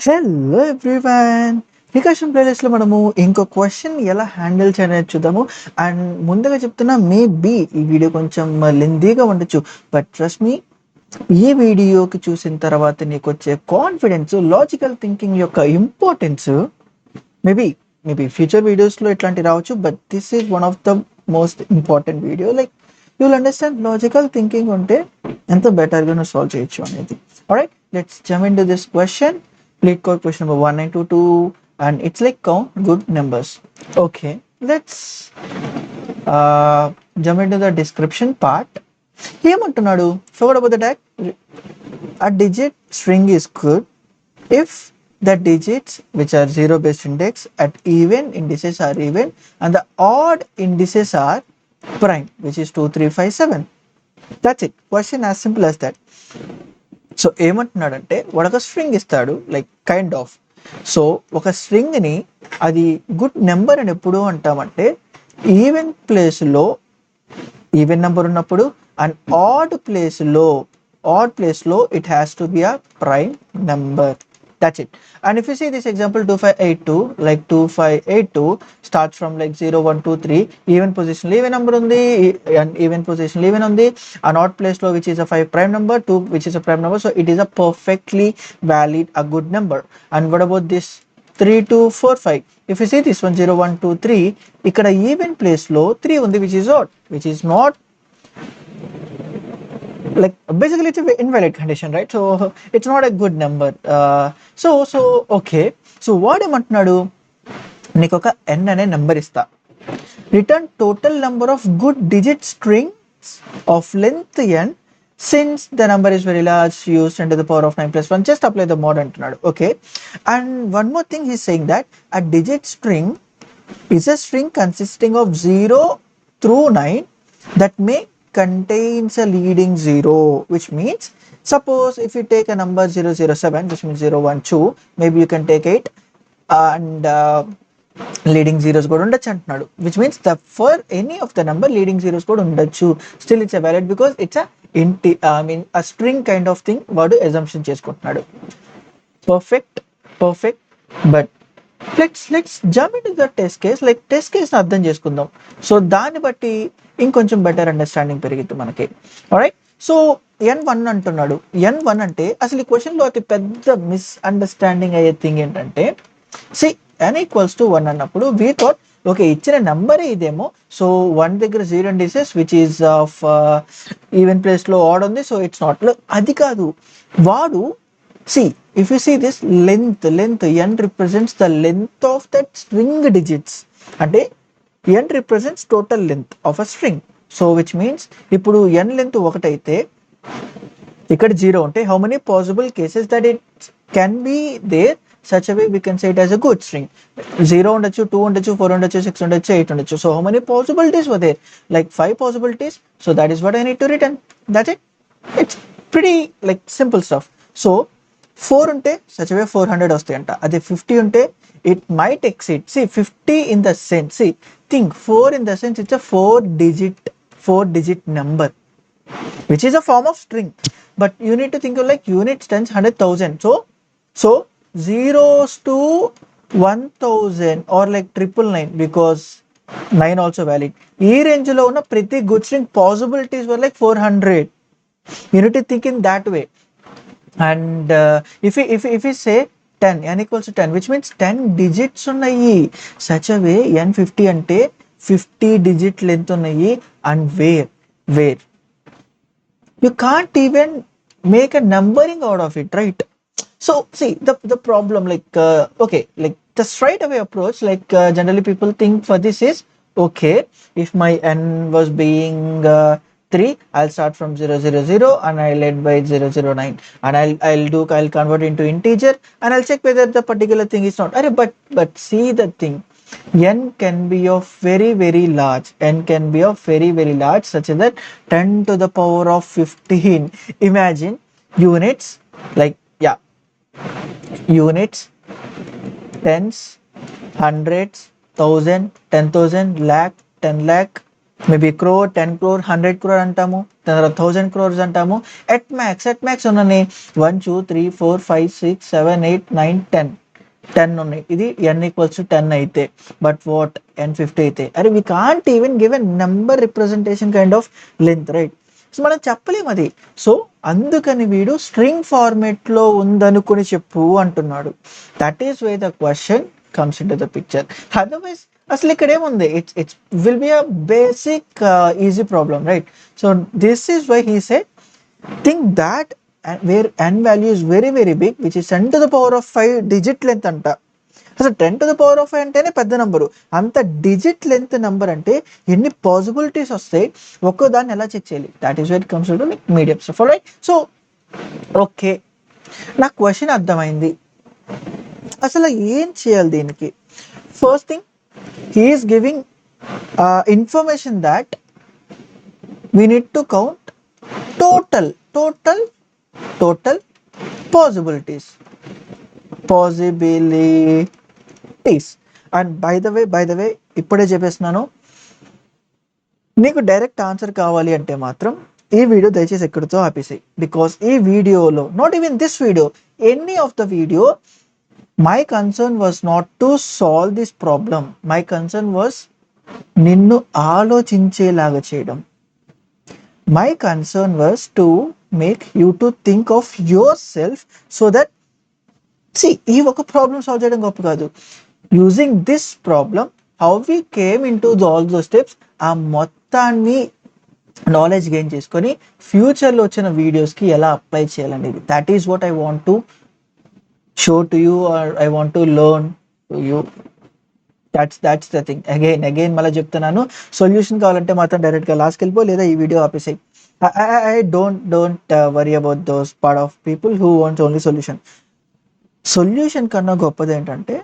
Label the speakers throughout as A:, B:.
A: Hello everyone, recursion ప్లేలిస్ట్లో మనము ఇంకో క్వశ్చన్ ఎలా హ్యాండిల్ చేయఅనేది చూద్దాము. అండ్ ముందుగా చెప్తున్నా, మేబీ ఈ వీడియో కొంచెం లెందీగా ఉండొచ్చు, బట్ ట్రస్ట్ మీ, ఈ వీడియోకి చూసిన తర్వాత నీకు వచ్చే కాన్ఫిడెన్స్, లాజికల్ థింకింగ్ యొక్క ఇంపార్టెన్స్ మేబీ మేబీ ఫ్యూచర్ వీడియోస్లో ఇట్లాంటి రావచ్చు, but this is one of the most important video. Like you will understand logical thinking ఉంటే ఎంత బెటర్గా నువ్వు సాల్వ్ చేయొచ్చు అనేది. Alright, let's jump into this question. Lead code question number 1922, and it's like count good numbers. Okay, let's jump into the description part. ఏమంటున్నాడు? Forget about the tag. A digit string is good if the digits which are zero based index at even indices are even and the odd indices are prime, which is 2 3 5 7. That's it. Question as simple as that. So ఏమంటున్నాడంటే, వాడు ఒక string ఇస్తాడు, like kind of. So ఒక స్ట్రింగ్ని అది good number అని ఎప్పుడు అంటామంటే, even ప్లేస్లో even number ఉన్నప్పుడు, అండ్ ఆడ్ ప్లేస్లో it has to be a prime number. That's it. And if you see this example 2582, like 2582 starts from like 0 1 2 3, even position even number undi, and even position even undi, an odd place lo which is a 5 prime number, 2 which is a prime number, so it is a perfectly valid, a good number. And what about this 3 2 4 5? If you see this one 0 1 2 3, ikkada even place lo 3 undi, which is odd, which is not, like basically it's an invalid condition, right? So it's not a good number. So okay, so what ఏమంటున్నాడు, నీకు ఒక n అనే number ఇస్తా, return total number of good digit strings of length n since the number is very large use 10 to the power of 9 plus 1, just apply the mod అంటున్నాడు. Okay, and one more thing he's saying that a digit string is a string consisting of 0 through 9 that may contains a leading 0, which means suppose if you take a number 007, which means 012, maybe you can take 8 and leading zeros కూడా ఉండొచ్చు అంటున్నాడు, which means the for any of the number leading zeros కూడా ఉండొచ్చు, still it's a valid because it's a a string kind of thing వాడు assumption చేసుకుంటున్నాడు. perfect but let's jump into the test case. Like test case అర్థం చేసుకుందాం, so దాన్ని బట్టి ఇంకొంచెం better understanding పెరిగిద్ది మనకి. ఆల్రైట్, సో n1 అంటున్నాడు. n1 అంటే అసలు ఈ క్వశ్చన్లో అతి పెద్ద మిస్అండర్స్టాండింగ్ అయ్యే థింగ్ ఏంటంటే, సి n ఈక్వల్స్ టు 1 అన్నప్పుడు వీ థాట్ ఓకే ఇచ్చిన నెంబరే ఇదేమో, సో 1 దగ్గర 0 indices which is of even ప్లేస్లో ఆడ్ ఉంది, సో ఇట్స్ నాట్. అది కాదు, వాడు see if you see this length n represents the length of that string digits, అంటే n represents total length of a string, so which means ఇప్పుడు n length ఒకటైతే ఇక్కడ 0 ఉంటే how many possible cases that it can be there, such a way we can say it as a good string. 0 ఉండొచ్చు, 2 ఉండొచ్చు, 4 ఉండొచ్చు, 6 ఉండొచ్చు, 8 ఉండొచ్చు, so how many possibilities were there, like 5 possibilities, so that is what I need to return. That's it. It's pretty like simple stuff. So 4 ఉంటే such way 400 వస్తాయంట, అదే 50 ఉంటే it might exceed. See 50 in the sense, see think 4 in the sense it's a 4 digit number which is a form of string, but you need to think like units tens 100,000, so zeros to 1000 or like 999 because 9 also valid. ఈ range లో ఉన్న ప్రతి good string possibilities were like 400. You need to think in that way. And if we say 10, n equals to 10, which means 10 digits ఉన్నాయి, such a way n 50 అంటే 50 digit length ఉన్నాయి, and where you can't even make a numbering out of it, right? So see the problem, like okay, like the straight away approach, like generally people think for this is okay, if my n was being 3, I'll start from 000 and I'll end by 009, and I'll convert into integer and I'll check whether the particular thing is not. But see the thing, n can be of very large, such that 10 to the power of 15. Imagine units, like yeah, units, tens, hundreds, thousand, 10,000, lakh, 10 lakh, maybe crore, 10 crore, 100 crore అంటాము, తర్వాత 1000 crores అంటాము. At max ఉన్నని 1 2 3 4 5 6 7 8 9 10 ఉన్నాయి. ఇది n=10 అయితే, but what n50 అయితే, అరే we can't even give a number representation kind of length, right? So మనం చెప్పలేము అది. సో అందుకని వీడు స్ట్రింగ్ ఫార్మేట్ లో ఉందనుకుని చెప్పు అంటున్నాడు. That is way the question comes in to the picture. Otherwise అసలు ఇక్కడ ఏముంది, it's will be a basic easy problem, right? So this is why he said think that where n value is very very big, which is 10 to the power of 5 digit length అంట. అసలు 10 to the power of 5 అంటేనే పెద్ద number, అంత digit length number అంటే ఎన్ని possibilities వస్తాయి, ఒక్కో దాన్ని ఎలా చెక్ చేయాలి? That is what comes to like medium stuff, right? So okay, నాకు క్వశ్చన్ అర్థమైంది. అసలు ఏం చేయాలి దీనికి? First thing, he is giving information that we need to count total possibilities. And by the way ఇప్పుడే చెప్పేస్తున్నాను, నీకు డైరెక్ట్ ఆన్సర్ కావాలి అంటే మాత్రం ఈ వీడియో దయచేసి ఎక్కడితో ఆపేసాయి. బికాస్ ఈ వీడియోలో, not even this video, any of the video, my concern was not to solve this problem. My concern was నిన్ను ఆలోచించేలాగా చేయడం. My concern was to make you to think of yourself, so that ఈ ఒక problem solve చేయడం గొప్ప కాదు. Using this problem, how we came in to all those steps, ఆ మొత్తాన్ని నాలెడ్జ్ గెయిన్ చేసుకొని ఫ్యూచర్లో వచ్చిన వీడియోస్కి ఎలా అప్లై చేయాలనేది, that is what I want to show to you, or I want to learn to you. That's the thing. Again మళ్ళీ చెప్తున్నాను, సొల్యూషన్ కావాలంటే మాత్రం డైరెక్ట్గా లాస్ట్కి వెళ్ళిపో, లేదా ఈ video ఆపేసాయి. I don't worry about those part of people who want only solution కన్నా గొప్పది ఏంటంటే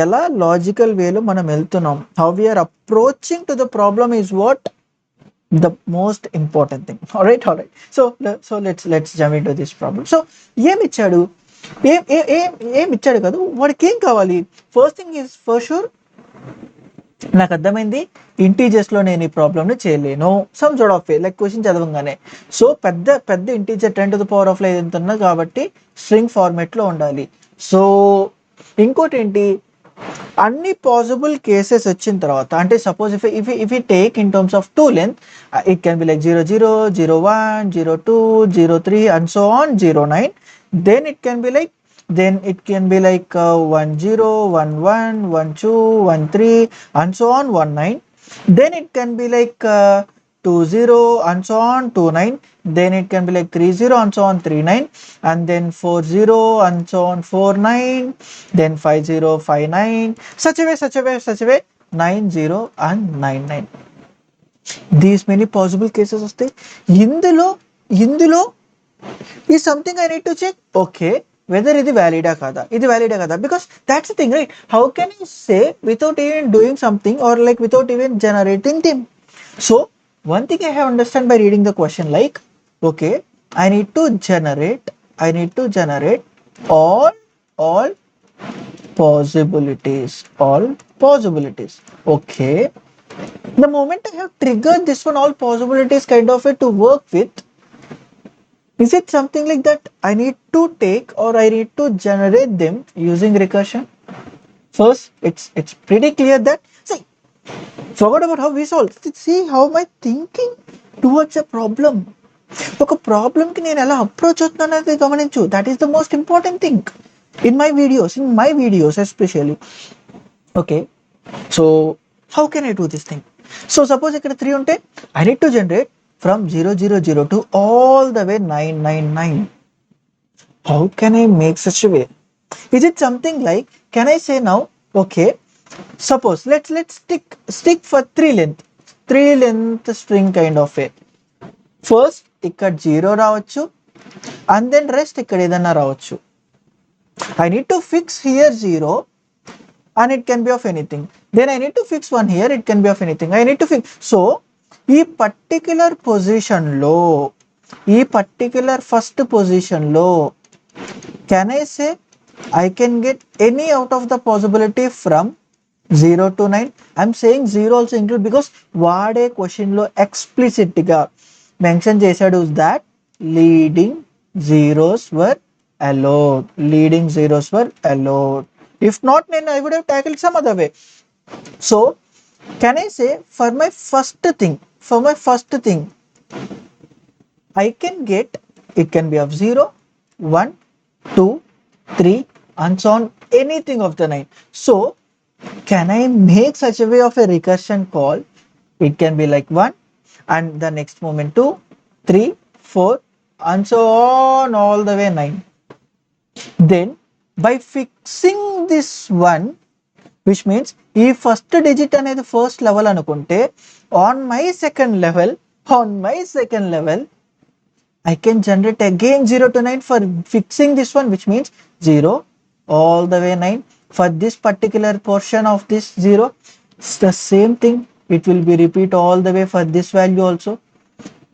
A: ఎలా లాజికల్ వేలో మనం వెళ్తున్నాం, how we are approaching to the problem is what the most important thing. Alright. So let's jump into this problem. So ఏమి ఇచ్చాడు కాదు, వాడికి ఏం కావాలి? First thing is for sure, నాకు అర్థమైంది ఇంటీజర్స్ లో నేను ఈ ప్రాబ్లమ్ ని చేయలేను, some sort of way, like question చదవగానే. సో పెద్ద integer 10 to the power of ఎంత ఉన్నా కాబట్టి స్ట్రింగ్ ఫార్మేట్ లో ఉండాలి. సో ఇంకోటి ఏంటి, అన్ని పాసిబుల్ కేసెస్ వచ్చిన తర్వాత, అంటే suppose if take in terms of two length, it can be like 0 0 0 1 0 2 0 3 and so on 0 9. Then it can be like 1 0 1 1 1 2 1 3 and so on 1 9. Then it can be like 2 0 and so on 2 9. Then it can be like 3 0 and so on 3 9. And then 4 0 and so on 4 9. Then 5 0 5 9. Such a way 9 0 and 9 9. These many possible cases వస్తాయి. ఇందులో is something I need to check, okay, whether ఇది వ్యాలిడా కాదా, because that's the thing, right? How can you say without even doing something, or like without even generating them? So one thing I have understand by reading the question, like, okay, I need to generate all possibilities. Okay, the moment I have triggered this one, all possibilities kind of it to work with, is it something like that I need to take, or I need to generate them using recursion? First, it's pretty clear that, see, forget about how we solve. See how am I thinking towards a problem. ఒక ప్రాబ్లమ్కి నేను ఎలా approach అవుతున్నాను అనేది గమనించు. That is the most important thing in my videos especially. Okay, so how can I do this thing? So suppose ఇక్కడ 3 ఉంటే, I need to generate from 0 0 0 to all the way 9 9 9. How can I make such a way? Is it something like, can I say now, okay, suppose let's stick for 3 length string kind of way. First ఇక్కడ 0 రావచ్చు, and then rest ఇక్కడ ఏదన్నా రావచ్చు. I need to fix here 0, and it can be of anything. Then I need to fix 1 here, it can be of anything. I need to fix. So ఈ particular పొజిషన్లో, ఈ particular first పొజిషన్లో, can I say I can get any out of the possibility from 0 to 9. I'm saying 0 also include because వాడే question లో explicit గా mention చేశాడు that leading zeros were allowed. Leading zeros were allowed. If not, then I would have tackled some other way. So can I say for my first thing I can get, it can be of 0, 1, 2, 3 and so on, anything of the 9. So can I make such a way of a recursion call? It can be like 1 and the next moment 2, 3, 4 and so on all the way 9. Then by fixing this one, which means ఈ first digit అనేది first level అనుకుంటే on my second level I can generate again 0 to 9 for fixing this one, which means 0 all the way 9 for this particular portion of this 0. It's the same thing, it will be repeat all the way for this value also.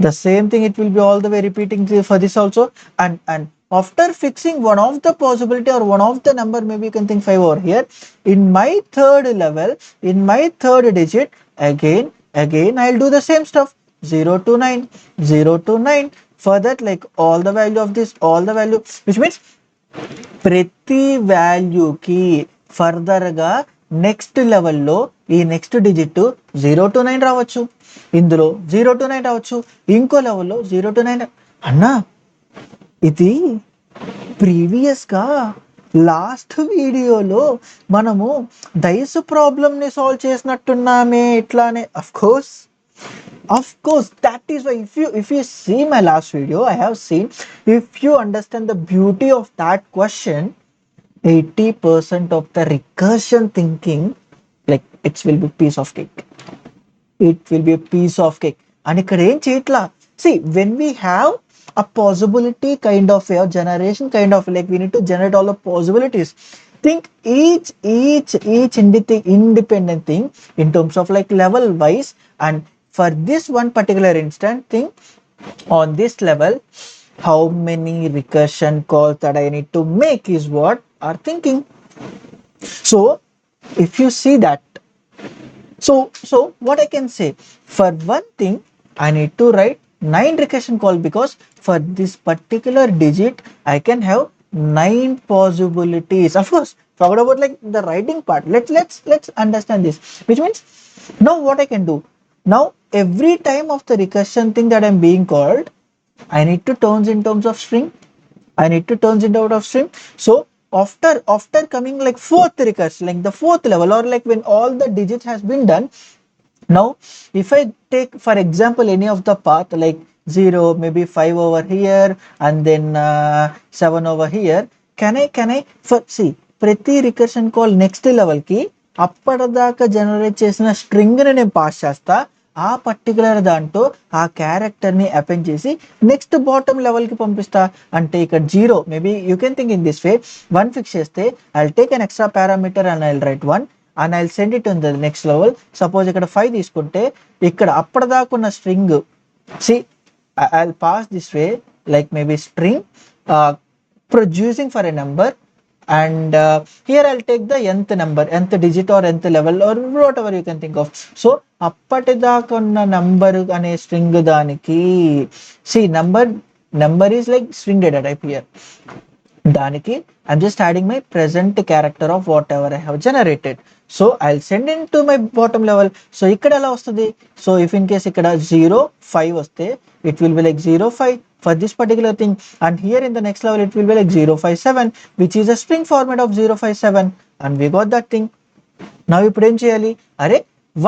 A: The same thing, it will be all the way repeating for this also. And after fixing one of the possibility or one of the number, maybe you can think 5 over here, in my third level, in my third digit, again I'll do the same stuff, 0 to 9, 0 to 9. For that, like all the value of this, all the value, which means ప్రతి వాల్యూకి ఫర్దర్గా next లెవెల్లో ఈ next digit 0 to 9 రావచ్చు, ఇందులో 0 to 9 రావచ్చు, ఇంకో లెవెల్లో 0 to 9. అన్నా ఇది ప్రీవియస్గా లాస్ట్ వీడియోలో మనము డైస్ ప్రాబ్లమ్ని సాల్వ్ చేసినట్టున్నామే ఇట్లానే. Of course, that is why if you see my last video, I have seen, if you understand the beauty of that question, 80% of the recursion thinking, like it will be piece of cake. It will be a piece of cake. And ikkada em cheyatla, see, when we have a possibility kind of way, or generation kind of, like we need to generate all the possibilities, think each independent thing in terms of like level wise. And for this one particular instant thing, on this level, how many recursion calls that I need to make is what are thinking. So if you see that, so what I can say, for one thing I need to write 9 recursion call, because for this particular digit I can have 9 possibilities. Of course, forget about like the writing part. Let's understand this, which means now what I can do, now every time of the recursion thing that I'm being called, I need to turns in terms of string, I need to turns it out of string. So after coming like fourth recursion, like the fourth level, or like when all the digits has been done, now if I take for example any of the path like 0, maybe 5 over here and then 7 over here, can I for see ప్రతి recursion call next level కి అప్పటిదాకా generate చేసిన string ని నేను pass చేస్తా, ఆ particular దాంట్లో ఆ క్యారెక్టర్ ని అపెండ్ చేసి నెక్స్ట్ బాటమ్ లెవెల్ కి పంపిస్తా. అంటే ఇక్కడ 0, maybe you can think in this way, 1 fix చేస్తే I'll take an extra parameter and I'll write 1 and I'll send it on the next level. Suppose ఇక్కడ 5 తీసుకుంటే ఇక్కడ అప్పటిదాకా ఉన్న string, see I'll pass this way like maybe string producing for a number, and here I'll take the nth number, nth digit or nth level or whatever you can think of. So అప్పటిదాకా ఉన్న number అనే string దానికి, see number is like string data type here, దానికి I'm just adding my present character of whatever I have generated. So I'll send into my bottom level. So ఇక్కడ ఎలా వస్తుంది, so if in case ఇక్కడ 0 5 వస్తే it will be like 0 5 for this particular thing, and here in the next level it will be like 0 5 7, which is a string format of 0 5 7, and we got that thing. Now ఇప్పుడు ఏం చేయాలి, అరే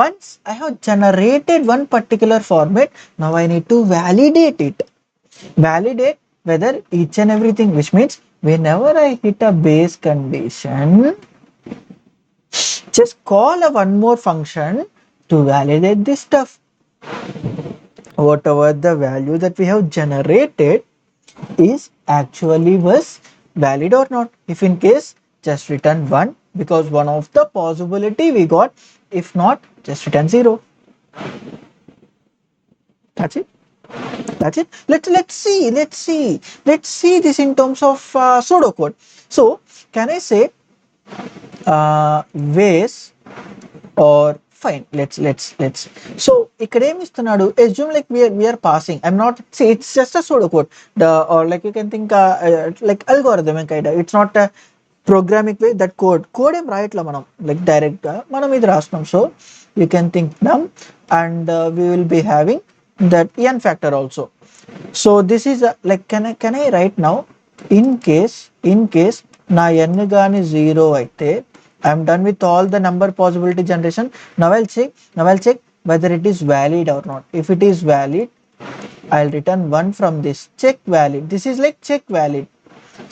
A: once I have generated one particular format, now I need to validate it, validate whether each and everything, which means whenever I hit a base condition, just call a one more function to validate this stuff. Whatever the value that we have generated is actually was valid or not. If in case, just return 1 because one of the possibility we got. If not, just return 0. That's it. Let's see this in terms of pseudocode. So can I say ways or fine, let's so ఇక్కడ ఏమి ఇస్తున్నాడు, assume like we are passing. I'm not see, it's just a pseudocode, the or like you can think like algorithm kind of, it's not a programming way. That code ఏం రాయట్లా మనం, like direct గా మనం ఇది రాస్తున్నాం. So you can think num, and we will be having that n factor also. So this is like can I write now, in case నా n గాని 0 అయితే I'm done with all the number possibility generation. Now I'll check whether it is valid or not. If it is valid, I'll return 1 from this. Check valid. This is like check valid.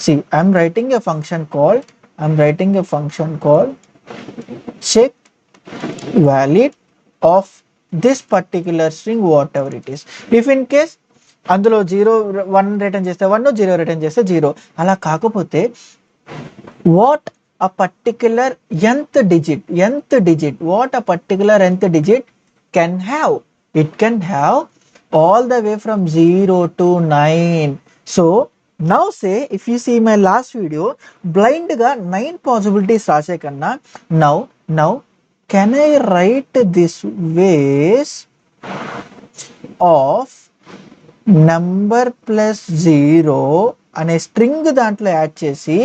A: See, I'm writing a function called check valid of this particular string, whatever it is. If in case అందులో 0 1 return చేస్తే 1, 0 return చేస్తే 0, అలా కాకపోతే what a particular nth digit what a particular nth digit can have, it can have all the way from 0 to 9. So now say, if you see my last video, blind ga 9 possibilities రాసే కన్నా now can I write this ways of number plus 0 అనే string దాంట్లో add చేసి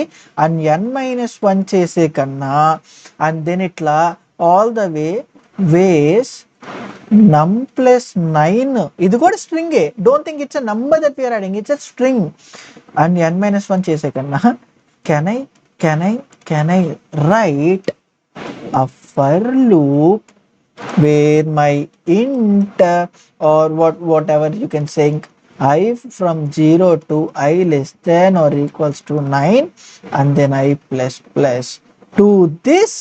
A: and n-1 చేసే కన్నా, and then ఇట్లా all the ways num plus 9, ఇది కూడా స్ట్రింగే, don't think it's a number that we are adding, it's a string, and n-1 చేసే కన్నా can I write a for loop where my int or whatever you can say I from 0 to I less than or equals to 9, and then I plus to this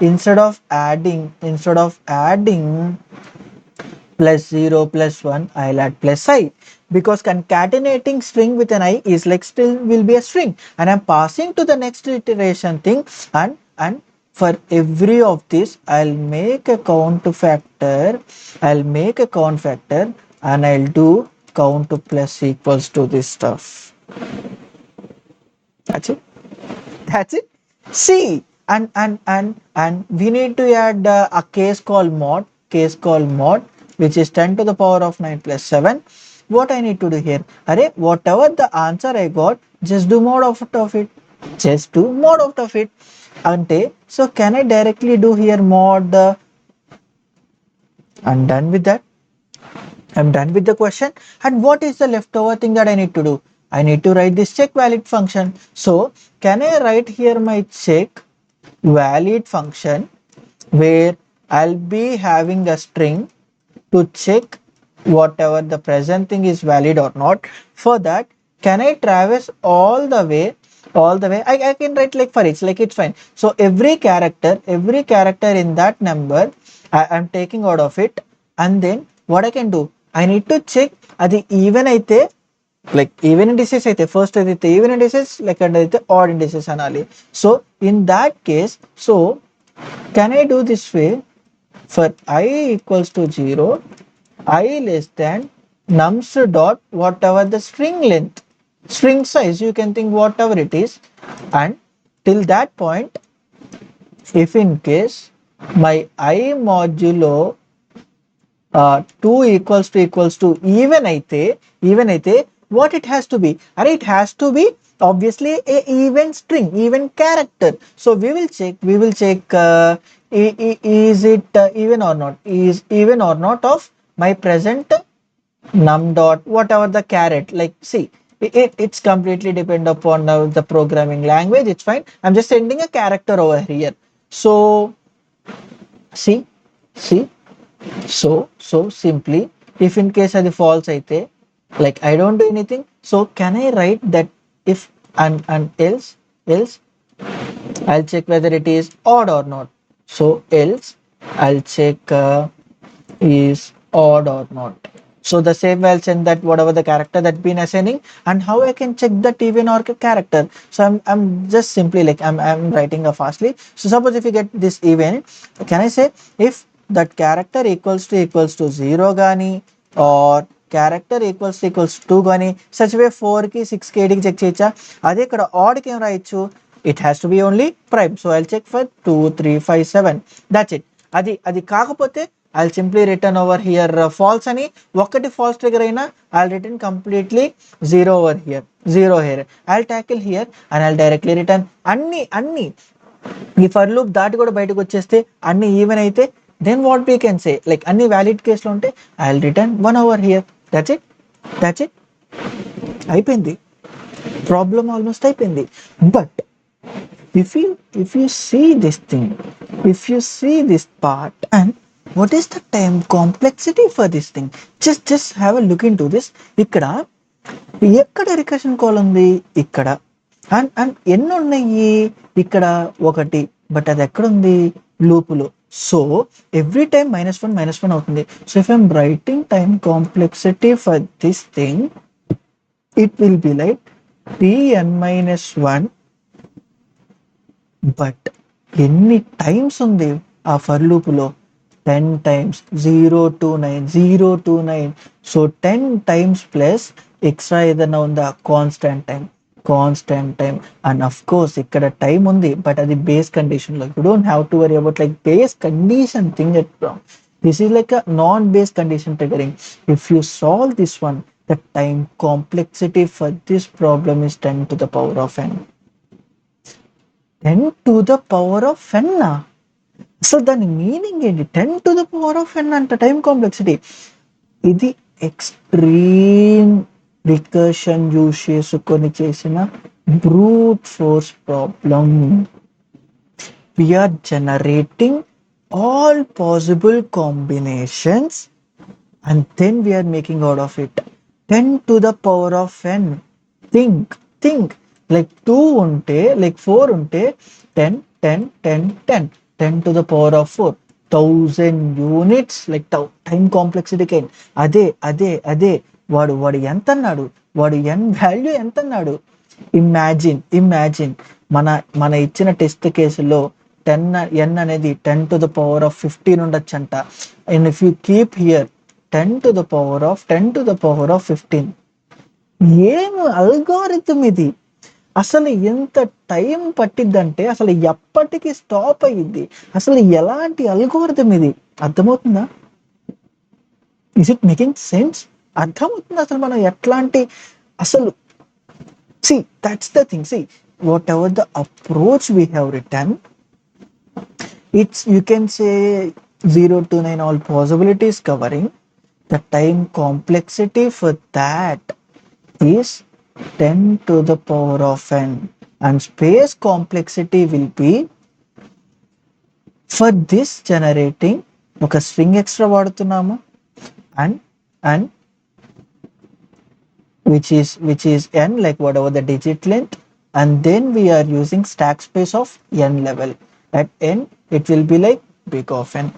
A: instead of adding plus 0 plus 1, I'll add plus I, because concatenating string with an I is like still will be a string, and I'm passing to the next iteration thing, and for every of this I'll make a count factor, and I'll do count to plus equals to this stuff. That's it. See, and we need to add a case called mod, which is 10 to the power of 9 plus 7. What I need to do here, whatever the answer I got, just do mod out of it. Ante, so can I directly do here mod? I'm done with that. I'm done with the question. And what is the leftover thing that I need to do? I need to write this check valid function. So can I write here my check valid function where I'll be having a string to check whatever the present thing is valid or not. For that, can I traverse all the way? I can write like for each, like it's fine. So every character in that number I'm taking out of it, and then what I can do, I need to check adi even aithe, like even indices aithe first aithe even indices, like aithe odd indices anali. So in that case, so can I do this way, for I equals to 0, I less than nums dot whatever the string length, string size, you can think whatever it is, and till that point, if in case my I modulo 2 equals to even aithe, what it has to be, it has to be obviously a even string, even character. So we will check is it even or not, is even or not of my present num dot whatever the caret, like see, it's completely depend upon the programming language, it's fine. I'm just sending a character over here. So see, so simply, if in case of the false aithe, like I don't do anything, so can I write that if and else I'll check whether it is odd or not. So else I'll check is odd or not. So the same way I'll send that whatever the character that been assigning, and how I can check that even or character. So I'm just simply like I'm writing a fastly. So suppose if you get this even, can I say if that character equals to 0 gani, or character equals to 2 gani, such way 4 ki 6 ki 8 ki check checha, ade ikkada odd ki em rayochu, it has to be only prime. So I'll check for 2 3 5 7. That's it. అది కాకపోతే I'll simply return over here false అని ఒక్కటి false trigger అయినా I'll return completely 0 over here, 0 here. I'll tackle here and I'll directly return అన్ని ఈ for loop దాటి కూడా బయటకు వచ్చేస్తే అన్ని ఈవెన్ అయితే then what we can say like అన్ని వ్యాలిడ్ కేసులో ఉంటే I'll return 1 over here. That's it అయిపోయింది, ప్రాబ్లం ఆల్మోస్ట్ అయిపోయింది. But if you see this thing, if you see this part, and what is the time complexity for this thing, just have a look into this. ఎక్కడ recursion call ఉంది ఇక్కడ, and ఎన్ని ఉన్నాయి ఇక్కడ ఒకటి, but అది ఎక్కడ ఉంది లూపులో. సో ఎవ్రీ టైమ్ -1 అవుతుంది. So if I'm writing time complexity for this thing, it will be like Tn-1. But ఎన్ని టైమ్స్ ఉంది ఆ ఫర్ లూపులో? 10 times, 0 to 9. సో 10 times ప్లస్ ఎక్స్ట్రా ఏదైనా ఉందా? Constant time. And of course ఇక్కడ టైం ఉంది, బట్ అది బేస్ కండిషన్ లో. You don't have to worry about like base condition thing at this is like a non base condition triggering. If you solve this one, the time complexity for this problem is 10 to the power of n. 10 to the power of n. So దాని meaning ఏంటి? 10 to the power of n అంట time complexity. ఇది extreme recursion use చేసుకొని చేసిన brute force problem. We are generating all possible combinations and then we are making out of it 10 to the power of n. Think like 2 ఉంటే, like 4 ఉంటే 10 to the power of 4, 1000 units like time complexity kind. అదే వాడు ఎంత అన్నాడు? వాడు n value ఎంత అన్నాడు? Imagine మన ఇచ్చిన టెస్ట్ కేసులో n అనేది 10 to the power of 15 ఉండొచ్చంట. And if you keep here 10 to the power of 15. ఏం అల్గోరిథం ఇది? అసలు ఎంత టైం పట్టిద్దంటే అసలు ఎప్పటికీ స్టాప్ అయ్యిద్ది? అసలు ఎలాంటి అల్గోరిథం ఇది? అర్థమవుతుందా? Is it making sense? అర్థమవుతుంది అసలు మనం ఎట్లాంటి అసలు see that's the thing. See, whatever the approach we have written, it's, you can say 0 to 9 all possibilities covering. The time complexity for that is 10 to the power of n, and space complexity will be for this generating ఒక string extra వాడుతున్నాము and which is n, like whatever the digit length, and then we are using stack space of n level. At n it will be like big of n.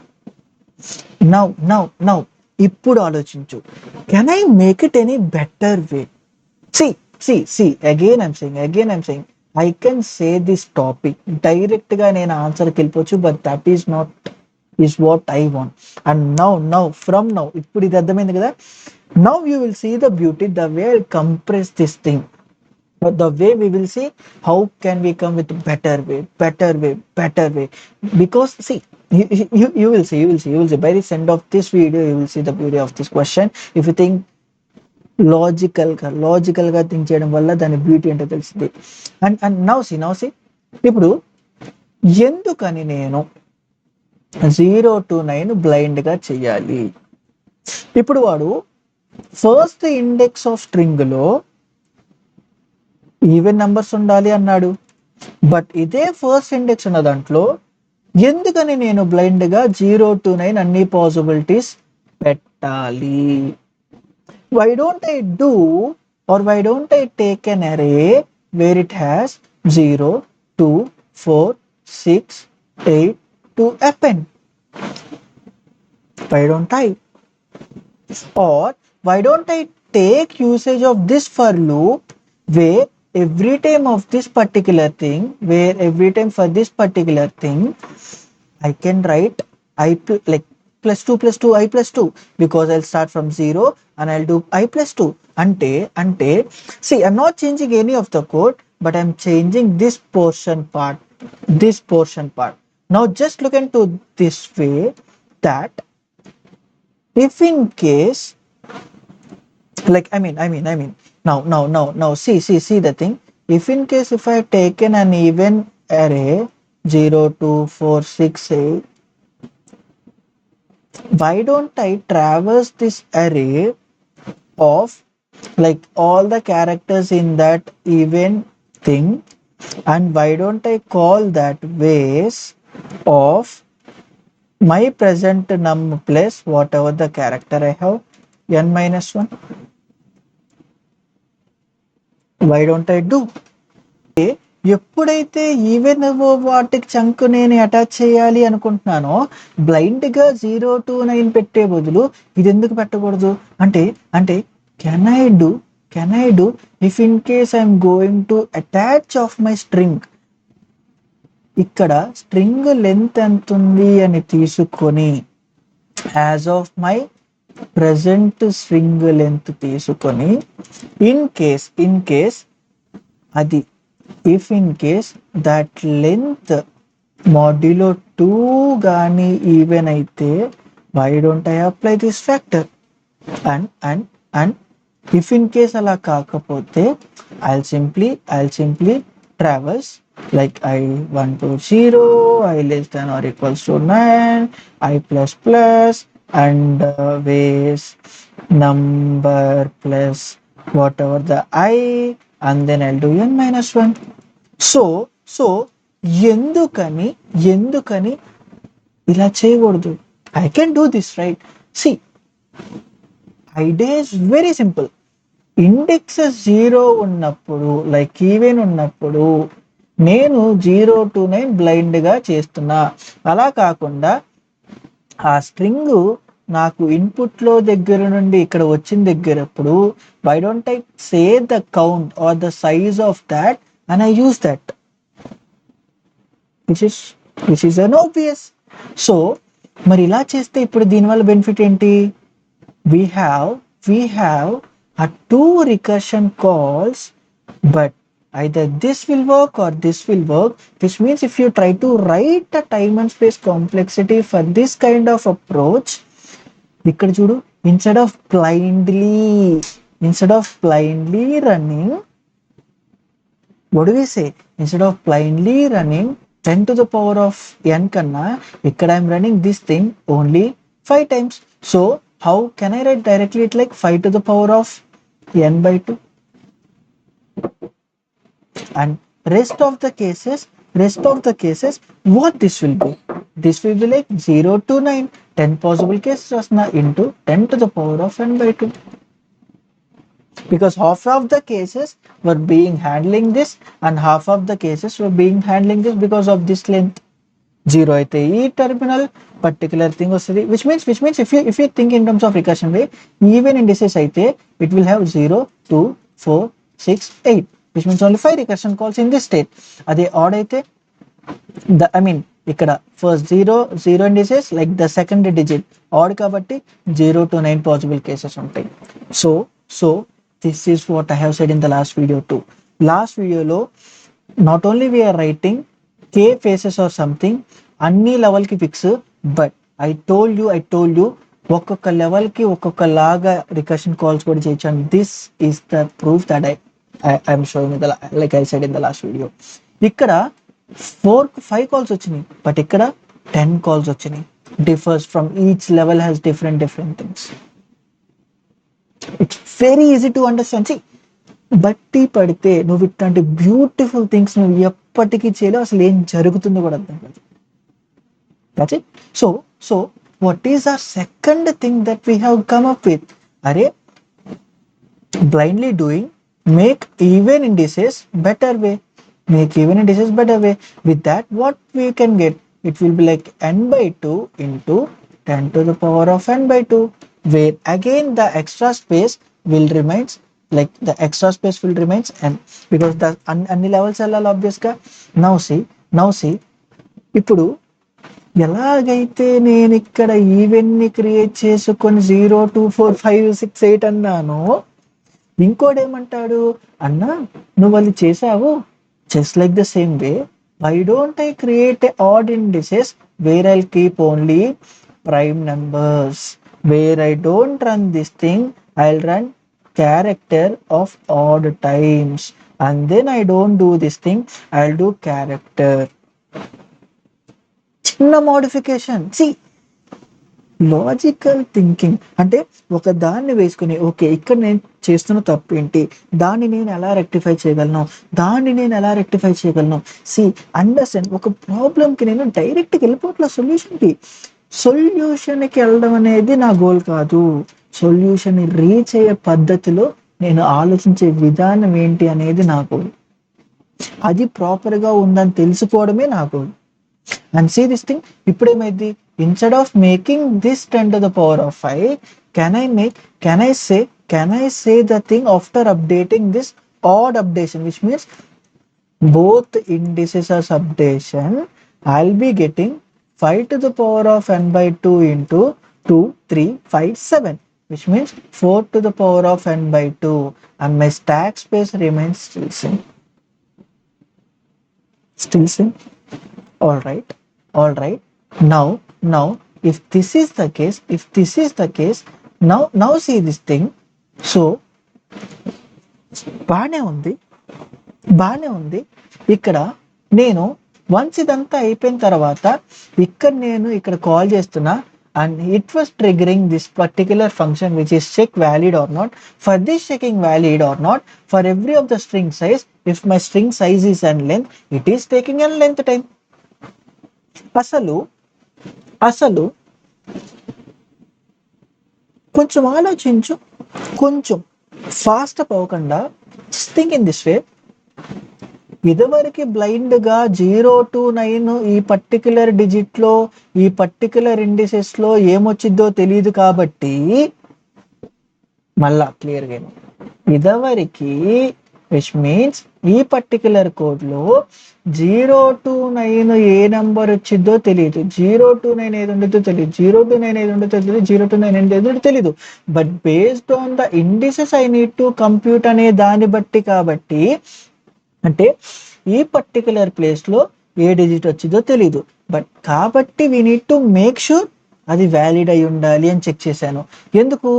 A: Now ఇప్పుడు ఆలోచించు, can I make it any better way? See again I'm saying I can say this topic direct గా నేను ఆన్సర్కి వెళ్ళిపోవచ్చు, but that is not is what I want. And now from now ఇప్పుడు ఇది అర్థమైంది కదా? Now you will see the beauty, the way I'll compress this thing, but the way we will see how can we come with better way. Because see, you will see by the end of this video you will see the beauty of this question. If you think logical గా think చేయడం వల్ల దాని beauty ఏంటో తెలిసింది. And now see ఇప్పుడు ఎందుకని నేను 0 to 9 blind గా చెయ్యాలి? ఇప్పుడు వాడు ఫస్ట్ ఇండెక్స్ ఆఫ్ స్ట్రింగ్ లో ఈవెన్ నంబర్స్ ఉండాలి అన్నాడు, బట్ ఇదే ఫస్ట్ ఇండెక్స్ ఉన్న దాంట్లో ఎందుకని నేను బ్లైండ్ గా 0 to 9 అన్ని పాసిబిలిటీస్ పెట్టాలి? Why don't I do, or why don't I take an array where it has 0, 2, 4, 6, 8 to append? Why don't I? Or why don't I take usage of this for loop where every time of this particular thing, for this particular thing I can write like +2 I +2, because I'll start from 0 and I'll do I +2. అంటే see, I'm not changing any of the code, but I'm changing this portion part. Now just look into this way, that if in case, like now see the thing. If in case if I taken an even array 0 2 4 6 8, why don't I traverse this array of like all the characters in that even thing, and why don't I call that ways of my present num plus whatever the character I have, n minus 1. Why don't I do? ఎప్పుడైతే even వాటికి chunk నేను attach చేయాలి అనుకుంటున్నానో, blind గా 0 to 9 పెట్టే బదులు ఇది ఎందుకు పెట్టకూడదు అంటే అంటే can I do if in case I'm going to attach of my string, ఇక్కడ స్ట్రింగ్ లెంత్ ఎంత ఉంది అని తీసుకొని as of my present string length తీసుకొని ఇన్ కేస్ అది if in case that length modulo 2 గాని ఈవెన్ అయితే, why don't I apply this factor? And if in case అలా కాకపోతే I'll simply traverse like I1 to 0, I less than or equals to 9, I plus plus, and base number plus whatever the I, and then I'll do n minus 1. సో ఎందుకని ఇలా చేయకూడదు? I can do this, right? See, idea is very simple. Index 0 ఉన్నప్పుడు, like even ఉన్నప్పుడు నేను 0 to 9 blind గా చేస్తున్నా. అలా కాకుండా ఆ స్ట్రింగ్ నాకు ఇన్పుట్ లో దగ్గర నుండి ఇక్కడ వచ్చిన దగ్గరప్పుడు, why don't I say the count or the size of that and I use that, which is an obvious. So మరి ఇలా చేస్తే ఇప్పుడు దీనివల్ల బెనిఫిట్ ఏంటి? we have a 2 recursion calls, but either this will work or this will work, which means if you try to write a time and space complexity for this kind of approach, ఇక్కడ చూడు, instead of blindly running, what do we say? Instead of blindly running 10 to the power of n kanna, ikkada I am running this thing only 5 times. So how can I write directly it like 5 to the power of n by 2? And rest of the cases, what this will be? This will be like 0 to 9, 10 possible cases rasna into 10 to the power of n by 2. Because half of the cases were being handling this and half of the cases were being handling this because of this length. 0 అయితే ఈ terminal particular thing వస్తుంది, which means if you think in terms of recursion way, even indices అయితే it will have 0 2 4 6 8, which means only 5 recursion calls in this state. అదే odd అయితే ఇక్కడ first 0 indices, like the second digit odd కాబట్టి 0 to 9 possible cases ఉంటాయి. So this is what I have said in the last video too. Last video lo not only we are writing k faces or something anni level ki fix, but I told you ఒక్కొక్క level కి ఒక్కొక్క లాగా recursion calls కూడా చేయొచ్చు. And this is the proof that I'm showing like I said in the last video. ఇక్కడ 5 calls వచ్చినాయి, but ఇక్కడ 10 calls వచ్చినాయి. Differs from each level has different things. It's very easy to understand. See, బట్టి పడితే నువ్వు ఇట్లాంటి beautiful things నువ్వు ఎప్పటికీ చేయలేవు, అసలు ఏం జరుగుతుందో కూడా అర్థం కాదు. That's it. So what is our second thing that we have come up with? Array blindly doing make even indices better way. With that, what we can get? It will be like n by 2 into 10 to the power of n by 2, where again the extra space will remains n, because the అన్ని levels వెళ్ళాలి obvious గా. now see ఇప్పుడు ఎలాగైతే నేను ఇక్కడ even ని create చేసుకొని 0 2 4 5 6 8 అన్నానో, ఇంకోటి ఏమంటాడు, అన్నా నువ్వు అది చేసావు, just like the same way why don't I create odd indices where I keep only prime numbers, where I don't run this thing, I'll run character of odd times, and then I don't do this thing, I'll do character. చిన్న modification. C logical thinking అంటే ఒక దాన్ని వేసుకుని okay ఇక్కడ నేను చేస్తున్న తప్పు ఏంటి, దాన్ని నేను ఎలా రెక్టిఫై చేయగలను, సి అండర్స్టాండ్. ఒక ప్రాబ్లంకి నేను డైరెక్ట్గా వెళ్ళిపోవట్లే సొల్యూషన్కి వెళ్ళడం అనేది నా గోల్ కాదు. సొల్యూషన్ రీచ్ అయ్యే పద్ధతిలో నేను ఆలోచించే విధానం ఏంటి అనేది నా గోల్. అది ప్రాపర్గా ఉందని తెలుసుకోవడమే నా goal. And see this thing, ఇప్పుడేమైంది, instead of making this 10 to the power of 5, can I say the thing after updating this odd updation, which means both indices are subdation, I'll be getting 5 to the power of n by 2 into 2, 3, 5, 7, which means 4 to the power of n by 2, and my stack space remains still same. All right. Now if this is the case, now see this thing. So బానే ఉంది. ఇక్కడ నేను once ఇదంతా అయిపోయిన తర్వాత ఇక్కడ call చేస్తున్నా, and it was triggering this particular function which is check valid or not. For this checking valid or not, for every of the string size, if my string size is n length, it is taking n length time. అసలు కొంచెం ఆలోచించు, కొంచెం fast up అవ్వకుండా think in this వే. ఇదివరకు blind గా 0 to 9 ఈ particular digit లో ఈ పర్టికులర్ ఇండిసెస్ లో ఏమొచ్చిద్దో తెలియదు కాబట్టి, మళ్ళా క్లియర్ గా ఇదివరకు విచ్ మీన్స్ ఈ పర్టికులర్ కోడ్ లో 0 to 9 ఏ నెంబర్ వచ్చిద్దో తెలియదు, 0 to 9 ఏది ఉండదో తెలియదు, 0 to 9 ఏది ఉండదో తెలియదు, 0 to 9 ఏది తెలియదు. But based on the indices I need to compute అనే దాన్ని బట్టి, కాబట్టి అంటే ఈ పర్టికులర్ ప్లేస్ లో ఏ డిజిట్ వచ్చిందో తెలియదు, బట్ కాబట్టి we need to make sure అది వ్యాలిడ్ అయి ఉండాలి అని చెక్ చేశాను. ఎందుకు,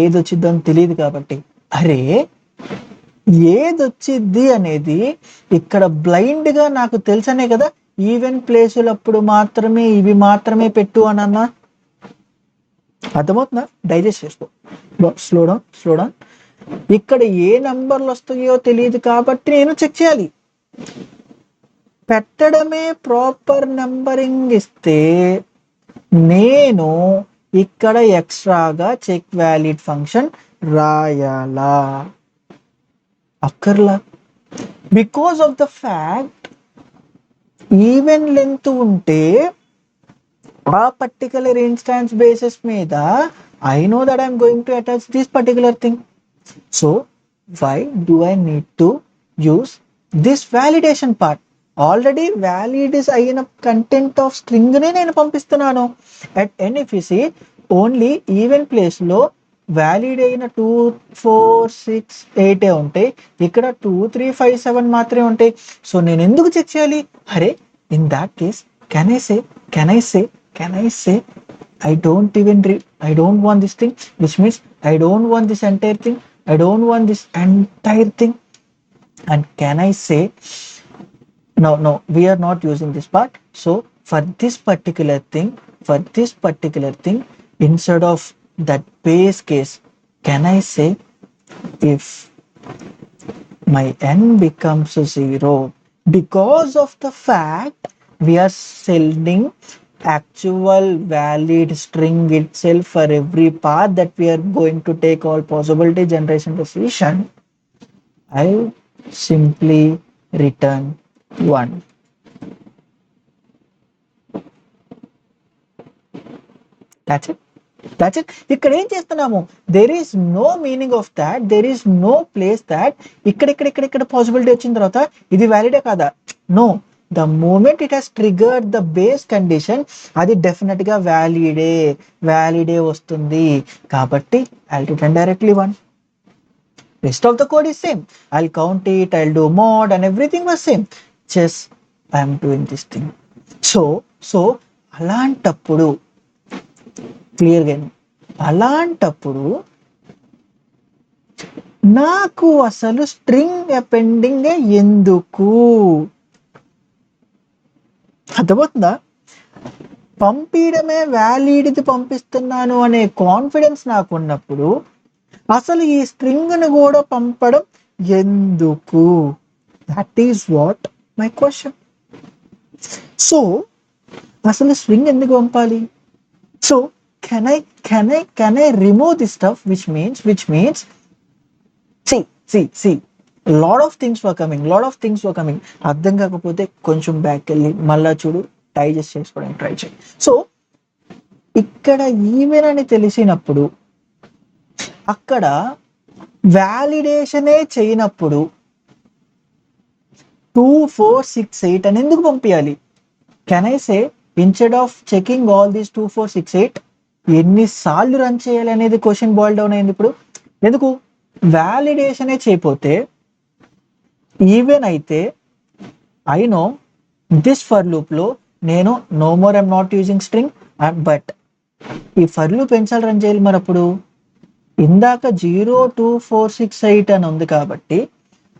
A: ఏది వచ్చిద్దో అని తెలియదు కాబట్టి. అరే ఏదొచ్చిద్ది అనేది ఇక్కడ బ్లైండ్ గా నాకు తెలుసనే కదా ఈవెన్ ప్లేసులప్పుడు మాత్రమే ఇవి మాత్రమే పెట్టు అని అన్నా. అర్థమవుతుందా? డైజెస్ట్ చేసుకో, స్లో డౌన్. ఇక్కడ ఏ నంబర్లు వస్తాయో తెలియదు కాబట్టి నేను చెక్ చేయాలి. పెట్టడమే ప్రాపర్ నంబరింగ్ ఇస్తే నేను ఇక్కడ ఎక్స్ట్రాగా చెక్ వ్యాలిడ్ ఫంక్షన్ రాయాలా? అక్కర్లా. Because of the fact even length ఉంటే ఆ పర్టికులర్ ఇన్స్టాన్స్ బేసిస్ మీద I know that I'm going to attach this particular thing. So why do I need to use this validation part? Already valid అయిన content of string నే నేను పంపిస్తున్నాను. At NFC only even place లో valid అయిన 2, 4, 6, 8 ఉంటాయి, ఇక్కడ 2, 3, 5, 7 మాత్రమే ఉంటాయి. సో నేను ఎందుకు చెక్ చేయాలి? అరే in that case can I say I don't want this thing, which means I don't want this entire thing, I don't want this entire thing. And can I say no, we are not using this part. So for this particular thing, instead of that base case, can I say if my n becomes 0, because of the fact we are sending actual valid string itself for every path that we are going to take all possibility generation decision, I'll simply return 1. That's it. ఇక్కడ ఏం చేస్తున్నాము, there is no meaning of that, there is no place that ఇక్కడ possibility వచ్చిన తర్వాత ఇది వ్యాలిడే కాదా? No, the moment it has triggered the base condition, అది డెఫినెట్ గా వ్యాలిడే వస్తుంది. కాబట్టి I return directly 1. Rest of the code is same. I'll count it, I'll do mod and everything was same. Just I'm doing this thing. So అలాంటప్పుడు క్లియర్గా, అలాంటప్పుడు నాకు అసలు స్ట్రింగ్ అపెండింగ్ ఎందుకు? అర్థమవుతుందా? పంపించడమే వ్యాలిడ్ది పంపిస్తున్నాను అనే కాన్ఫిడెన్స్ నాకు ఉన్నప్పుడు అసలు ఈ స్ట్రింగ్ను కూడా పంపడం ఎందుకు? That is what my question. So అసలు స్ట్రింగ్ ఎందుకు పంపాలి? So can I remove this stuff which means see lot of things were coming. అర్థం కాకపోతే కొంచెం బ్యాక్ వెళ్ళి మళ్ళా చూడు, డైజెస్ట్ చేసుకోవడానికి ట్రై చేయి. సో ఇక్కడ ఈవెన్ అని తెలిసినప్పుడు అక్కడ వ్యాలిడేషనే చేయనప్పుడు 2 4 6 8 అని ఎందుకు పంపించాలి? Can I say instead of checking all these 2 4 6 8 ఎన్నిసార్లు రన్ చేయాలి అనేది క్వశ్చన్ బాయిల్ డౌన్ అయింది. ఇప్పుడు ఎందుకు వ్యాలిడేషనే చేయకపోతే ఈవెన్ అయితే I know this for loop లో నేను no more I'm not using string, but ఈ ఫర్ లూప్ ఎన్నిసార్లు రన్ చేయాలి? మరి అప్పుడు ఇందాక 0 2 4 6 8 అని ఉంది కాబట్టి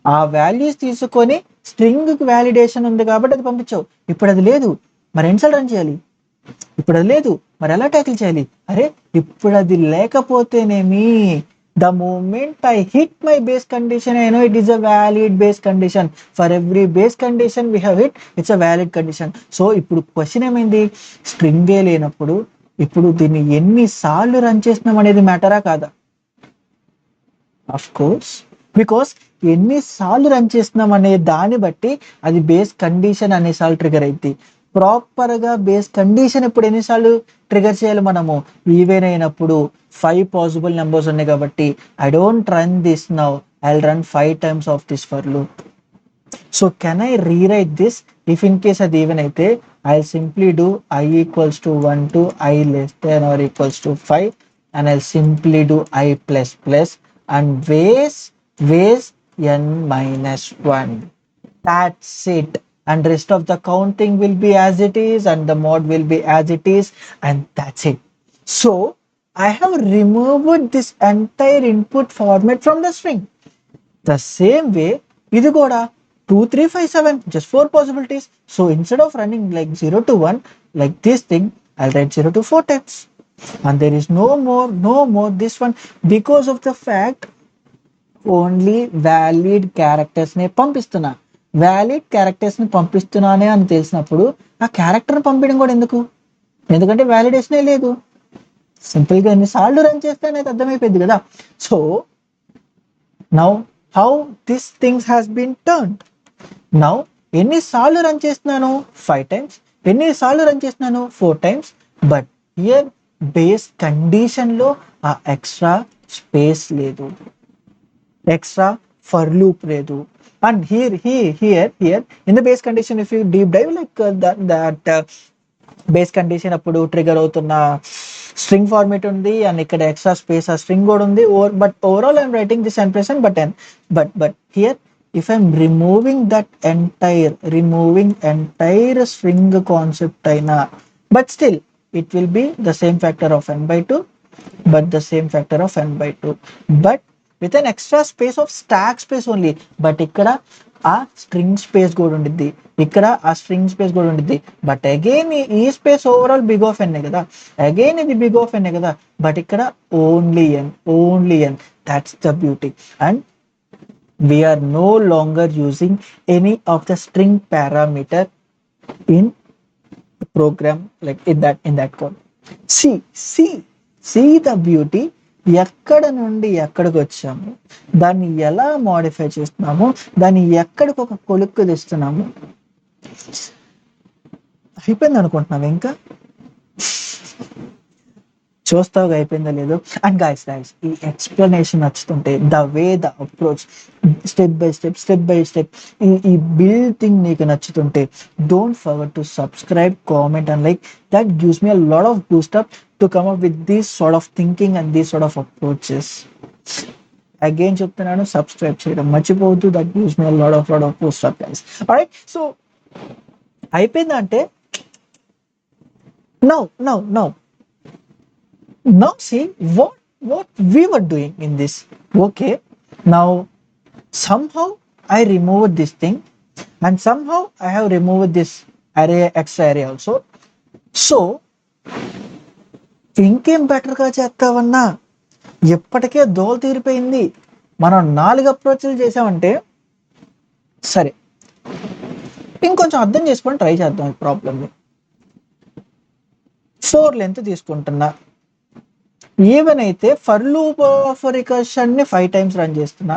A: ఆ వాల్యూస్ తీసుకొని స్ట్రింగ్ కి వ్యాలిడేషన్ ఉంది కాబట్టి అది పంపించావు. ఇప్పుడు అది లేదు, మరి ఎన్నిసార్లు రన్ చేయాలి? ఇప్పుడు అది లేదు, మరి ఎలా ట్యాకిల్ చేయాలి? అరే ఇప్పుడు అది లేకపోతేనేమి, the moment I hit my base condition, I know it is a valid base condition. For every base condition we have hit, it's a valid condition. So ఇప్పుడు క్వశ్చన్ ఏమైంది? స్ట్రింగ్ లేనప్పుడు ఇప్పుడు దీన్ని ఎన్నిసార్లు రన్ చేస్తున్నాం అనేది మ్యాటరా కాదా? ఆఫ్ కోర్స్, బికాస్ ఎన్నిసార్లు రన్ చేస్తున్నాం అనే దాన్ని బట్టి అది బేస్ కండిషన్ అనేసార్లు ట్రిగర్ అయింది. ప్రాపర్ గా బేస్ కండిషన్ ఇప్పుడు ఎన్నిసార్లు ట్రిగర్ చేయాలి మనము? ఈవెన్ అయినప్పుడు 5 పాసిబుల్ నెంబర్స్ ఉన్నాయి కాబట్టి I don't run this now, I will run 5 times of this for loop. So can I rewrite this? If in case అది ఈవెన్ అయితే I simply do I equals to 1 to I less than or equals to 5 and I'll simply do I plus plus and base n minus 1. That's it. And rest of the counting will be as it is and the mod will be as it is, and that's it. So I have removed this entire input format from the string. The same way ఇది కూడా 2 3 5 7 just 4 possibilities. So instead of running like 0 to 1 like this thing, I'll write 0 to 4 times, and there is no more this one, because of the fact only valid characters ని పంపిస్తున్నా. Valid characters ని పంపిస్తున్నానే అని తెలిసినప్పుడు ఆ character పంపించడం కూడా ఎందుకు? ఎందుకంటే వ్యాలిడేషనే లేదు. సింపుల్ గా ఎన్నిసార్లు రన్ చేస్తే అనేది అర్థమైపోయింది కదా. So now how this things has been turned. Now ఎన్నిసార్లు రన్ చేస్తున్నాను? 5 times. ఎన్నిసార్లు రన్ చేస్తున్నాను? 4 times. But here base condition లో ఆ ఎక్స్ట్రా స్పేస్ లేదు, extra for loop redu. And here in the base condition, if you deep dive like that base condition appudu trigger avutuna string format undi and ikkada extra space a string code undi, but overall I'm writing this n plus n but n, but here if I'm removing entire string concept aina, but still it will be the same factor of n by 2, but with an extra space of stack space only. But ikkada ఆ string space కూడా ఉండిద్ది, ఇక్కడ ఆ string space కూడా ఉండిద్ది. But again ఈ space overall big of n కదా, again ఇది బిగ్ ఆఫ్ ఎన్ కదా, బట్ ఇక్కడ only n. That's the beauty. And we are no longer using any of the string parameter in program like in that code. See the beauty. ఎక్కడ నుండి ఎక్కడికి వచ్చాము, దాన్ని ఎలా మోడిఫై చేస్తున్నాము, దాన్ని ఎక్కడికి ఒక కొలుక్కు తెస్తున్నాము. అయిపోయింది అనుకుంటున్నావు ఇంకా? చూస్తావుగా అయిపోయిందో లేదో. అండ్ గైస్ ఈ ఎక్స్ప్లెనేషన్ నచ్చుతుంటే, the approach step by step ఈ బిల్డింగ్ నీకు నచ్చుతుంటే, don't forget to subscribe, comment and like. That gives me a lot of boost up to come up with this sort of thinking and these sort of approaches. Again చెప్తున్నాను, subscribe చేయడం మర్చిపోవద్దు. That use me lot of post of guys. Right, so అయిపోయిందంటే now see what we were doing in this. Okay, now somehow I removed this thing, and somehow I have removed this array, extra array also. So ఇంకేం బెటర్గా చేస్తావన్నా, ఎప్పటికే దోల తీరిపోయింది. మనం 4 అప్రోచ్లు చేసామంటే సరే, ఇంకొంచెం అర్థం చేసుకొని ట్రై చేద్దాం ఈ ప్రాబ్లమ్ని. 4 లెంత్ తీసుకుంటున్నా. ఈవెన్ అయితే ఫర్ లూప్ ఆఫ్ రికర్షన్ ని 5 టైమ్స్ రన్ చేస్తున్నా.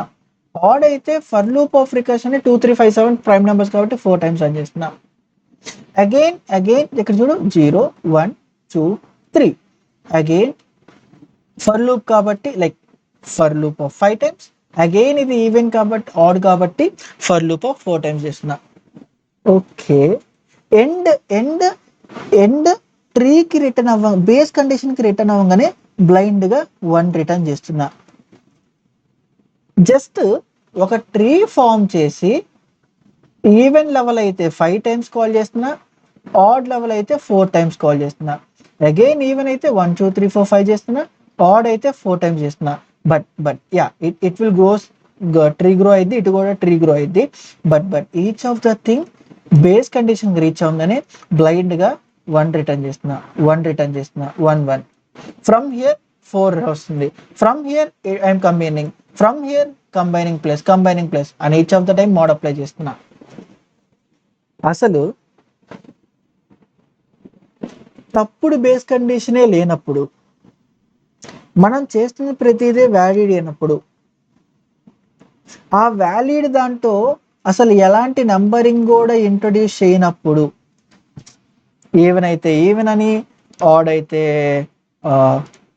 A: ఆడ్ అయితే ఫర్ లూప్ ఆఫ్ రికర్షన్ ని 2 3 5 7 ప్రైమ్ నెంబర్స్ కాబట్టి 4 టైమ్స్ రన్ చేస్తున్నా. అగైన్ ఇక్కడ చూడు 0 1 2 3. అగైన్ ఫర్ లూప్ కాబట్టి like for loop of 5 times. Again ఇది ఈవెన్ కాబట్టి, ఆడ్ కాబట్టి ఫర్ లూప్ ఆఫ్ 4 టైమ్స్ చేస్తున్నా. ఓకే, ఎండ్ ట్రీకి రిటర్న్ బేస్ కండిషన్ కి రిటర్న్ అవ్వగానే బ్లైండ్ గా 1 రిటర్న్ చేస్తున్నా. జస్ట్ ఒక ట్రీ ఫామ్ చేసి ఈవెన్ లెవెల్ అయితే 5 టైమ్స్ కాల్ చేస్తున్నా, ఆడ్ లెవెల్ అయితే 4 టైమ్స్ కాల్ చేస్తున్నా. అగైన్ ఈవెన్ అయితే 1 2 3 4 5 చేస్తున్నా, ఆడ్ అయితే 4 టైమ్స్ చేస్తున్నా. But yeah, it will gross, tree grow అయింది, ఇటు కూడా ట్రీ గ్రో అయింది. But each of the thing base condition reach అవ్వగానే బ్లైండ్ గా 1 రిటర్న్ చేస్తున్నా, 1 1. ఫ్రమ్ హియర్ 4 వస్తుంది. From here I'm combining, from here combining plus అని each of the time mod apply చేస్తున్నా. అసలు తప్పుడు బేస్ కండిషనే లేనప్పుడు, మనం చేస్తున్న ప్రతిదీ వ్యాలిడ్ అయినప్పుడు, ఆ వ్యాలిడ్ దాంట్లో అసలు ఎలాంటి నంబరింగ్ కూడా ఇంట్రొడ్యూస్ చేయనప్పుడు, ఈవెన్ అయితే ఈవెన్ అని, ఆడ్ అయితే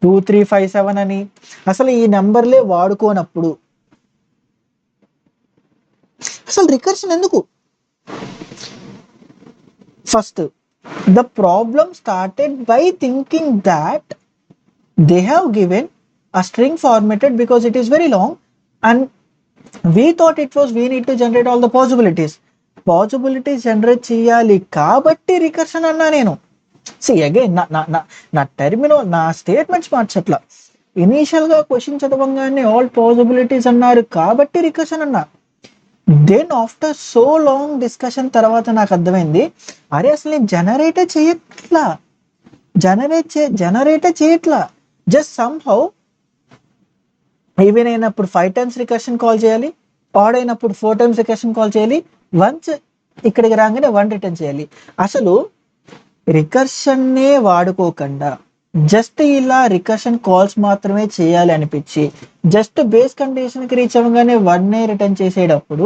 A: 2 3 5 7 అని, అసలు ఈ నెంబర్లే వాడుకోనప్పుడు అసలు రికర్షన్ ఎందుకు? First, the problem started by thinking that they have given a string formatted because it is very long, and we thought we need to generate all the possibilities generate చేయాలి కాబట్టి recursion అన్నా నేను. Again నా టెర్మినో, నా statements మార్చట్లా. Initial గా question చదవంగానే ఆల్ పాసిబిలిటీస్ అన్నారు కాబట్టి రికర్షన్ అన్నా. Then after so long discussion తర్వాత నాకు అర్థమైంది, అరే అసలు నేను జనరేటే చేయట్లా. జస్ట్ సమ్హౌ ఈవెన్ అయినప్పుడు 5 టైమ్స్ రికర్షన్ కాల్ చేయాలి, ఆడ్ అయినప్పుడు 4 టైమ్స్ రికర్షన్ కాల్ చేయాలి, వన్స్ ఇక్కడికి రాగానే 1 రిటర్న్ చేయాలి. అసలు రికర్షన్నే వాడుకోకుండా జస్ట్ ఇలా రికర్షన్ కాల్స్ మాత్రమే చేయాలి అనిపించి, జస్ట్ బేస్ కండిషన్కి రీచ్ అవ్వగానే 1 రిటర్న్ చేసేటప్పుడు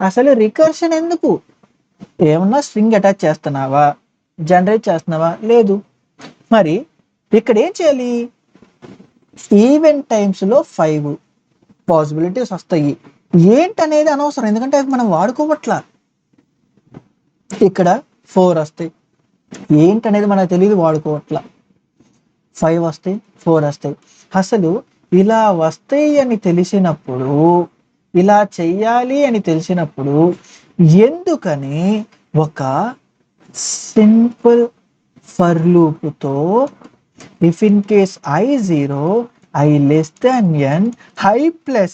A: అసలు రికర్షన్ ఎందుకు? ఏమన్నా స్ట్రింగ్ అటాచ్ చేస్తున్నావా, జనరేట్ చేస్తున్నావా? లేదు. మరి ఇక్కడ ఏం చేయాలి? ఈవెన్ టైమ్స్ లో 5 పాసిబిలిటీస్ వస్తాయి. ఏంటనేది అనవసరం, ఎందుకంటే అవి మనం వాడుకోవట్లా. ఇక్కడ 4 వస్తాయి, ఏంటనేది మనకు తెలియదు, వాడుకోవట్లా. 5 వస్తాయి, 4 వస్తాయి. అసలు ఇలా వస్తాయి అని తెలిసినప్పుడు, ఇలా చెయ్యాలి అని తెలిసినప్పుడు ఎందుకని ఒక సింపుల్ ఫర్ లూప్తో if in case I 0 I less than n I plus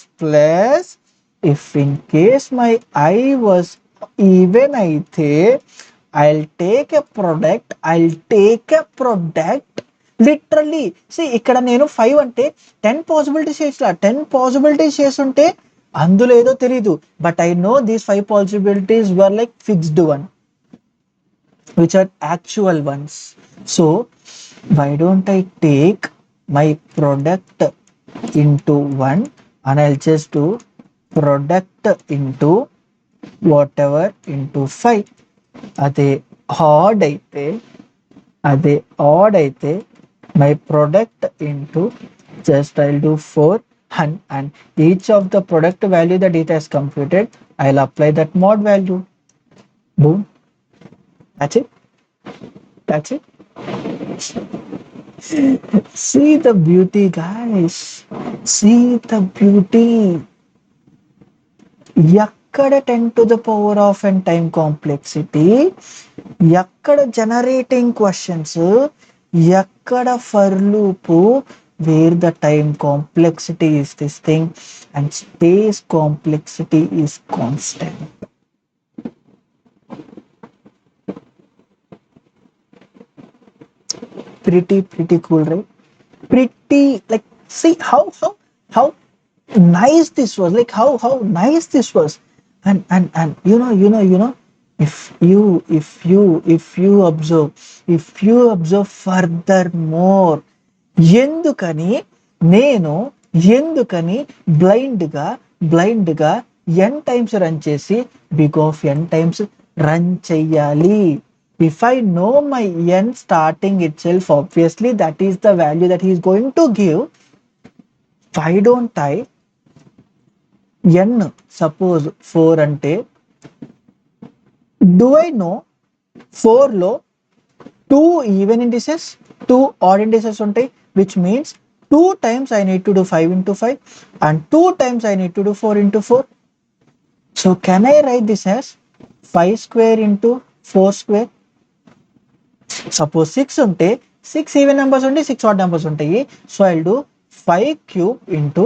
A: if in case my I was even అయితే I'll take a product literally. ఇక్కడ నేను 5 అంటే 10 పాసిబిలిటీస్ చేసా, 10 పాసిబిలిటీస్ చేస్తుంటే అందులో ఏదో తెలీదు. But I know these 5 possibilities were like fixed one which are actual ones. So why don't I take my product into 1 and I'll just do product into whatever into 5. అదే odd అయితే my product into just I'll do 4 and each of the product value that it has computed, I'll apply that mod value. Boom. That's it. See the beauty, guys. See the beauty. ఎక్కడ 10 to the power of n time complexity, ఎక్కడ generating questions, ఎక్కడ for loop, where the time complexity is this thing and space complexity is constant. Pretty cool, right? Pretty, like, see how nice this was, like how nice this was. And if you observe furthermore, ఎందుకని నేను ఎందుకని blind గా n times run చేసి big of n times run చెయ్యాలి? If I know my n starting itself, obviously that is the value that he is going to give. Why don't I n suppose 4 ante, do I know 4 లో 2 even indices, 2 odd indices ఉంటాయి, which means 2 times I need to do 5 into 5 and 2 times I need to do 4 into 4. So can I write this as 5 square into 4 square? Suppose 6 ఉంటే 6 even numbers ఉంటాయి, 6 odd numbers ఉంటాయి. So I'll do 5 cube into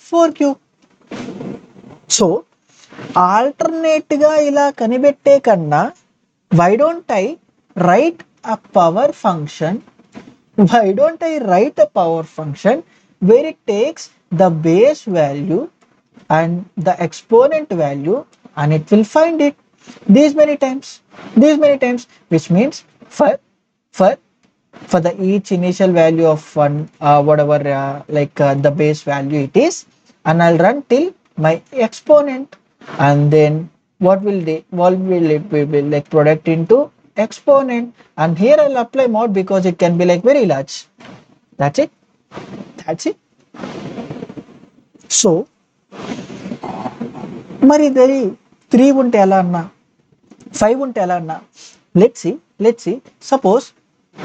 A: 4 cube. So alternate గా ఇలా కనిపెట్టే కన్నా, why don't I write a power function? Why don't I write a power function where it takes the base value and the exponent value and it will find it these many times, which means for the each initial value of one, whatever the base value it is, and I'll run till my exponent, and then what will it will like product into exponent, and here I'll apply mod because it can be like very large. That's it. So మరి ఇది 3 ఉంటే ఎలా అన్నా, 5 ఉంటే ఎలా అన్నా? Let's see suppose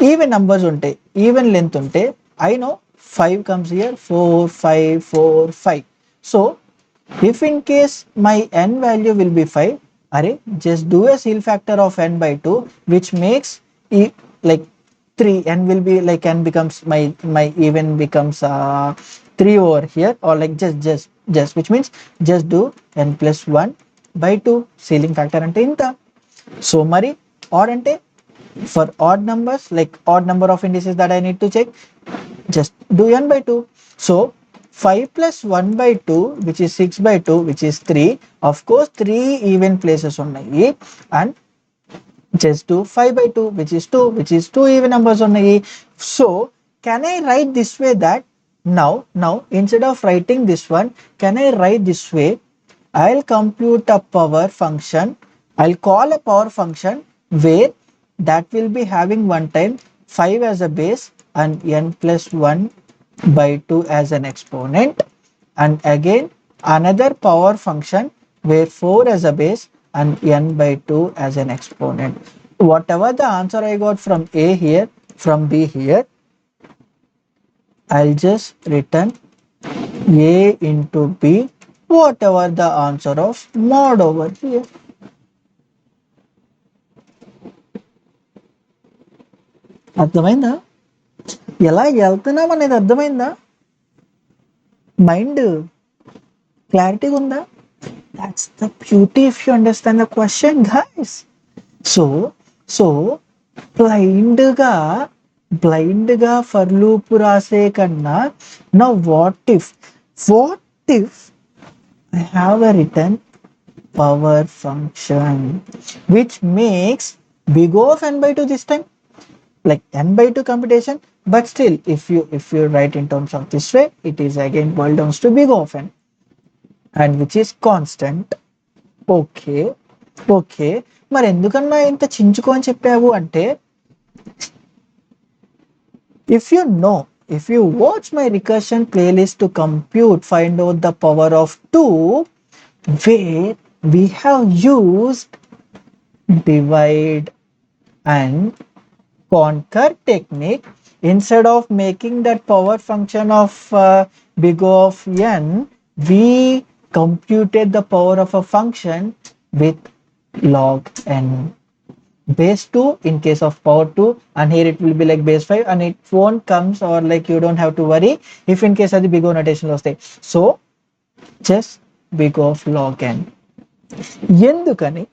A: even numbers ఉంటాయి, even length ఉంటే I know 5 comes here, 4 5 4 5. So if in case my n value will be 5, just do a seal factor of n by 2, which makes like 3. N will be like n becomes my even becomes 3 over here, or like just which means just do n plus 1 by 2 sealing factor ante inta. So mari odd ante, for odd numbers, like odd number of indices that I need to check, just do n by 2. So 5 plus 1 by 2, which is 6 by 2, which is 3. Of course 3 even places ఉన్నాయి, and just do 5 by 2, which is 2, which is 2 even numbers ఉన్నాయి. So can I write this way that now instead of writing this one, can I write this way? I'll compute a power function, I'll call a power function where that will be having one time 5 as a base and n plus 1 by 2 as an exponent, and again another power function where 4 as a base and n by 2 as an exponent. Whatever the answer I got from A here, from B here, I'll just return A into B, whatever the answer of mod over here. అర్థమైందా? ఎలా వెళ్తున్నాం అనేది అర్థమైందా? Mind క్లారిటీగా ఉందా? That's the beauty if you understand the question, guys. So blind గా for loop రాసే కన్నా, now what if I have a written power function which makes big of n by 2 this time, like n by 2 computation, but still if you write in terms of this way, it is again boiled down to big of n, and which is constant. Okay మరి ఎందుకన్నా ఇంత చించుకొని చెప్పావు అంటే, if you watch my recursion playlist to compute, find out the power of 2, where we have used divide and conquer technique, instead of making that power function of big O of n, we computed the power of a function with log n. Base 2 in case of power 2, and here it will be like base 5, and it won't comes, or like you don't have to worry if in case of the big O notation lo stay. So just big O of log n. ఎందుకని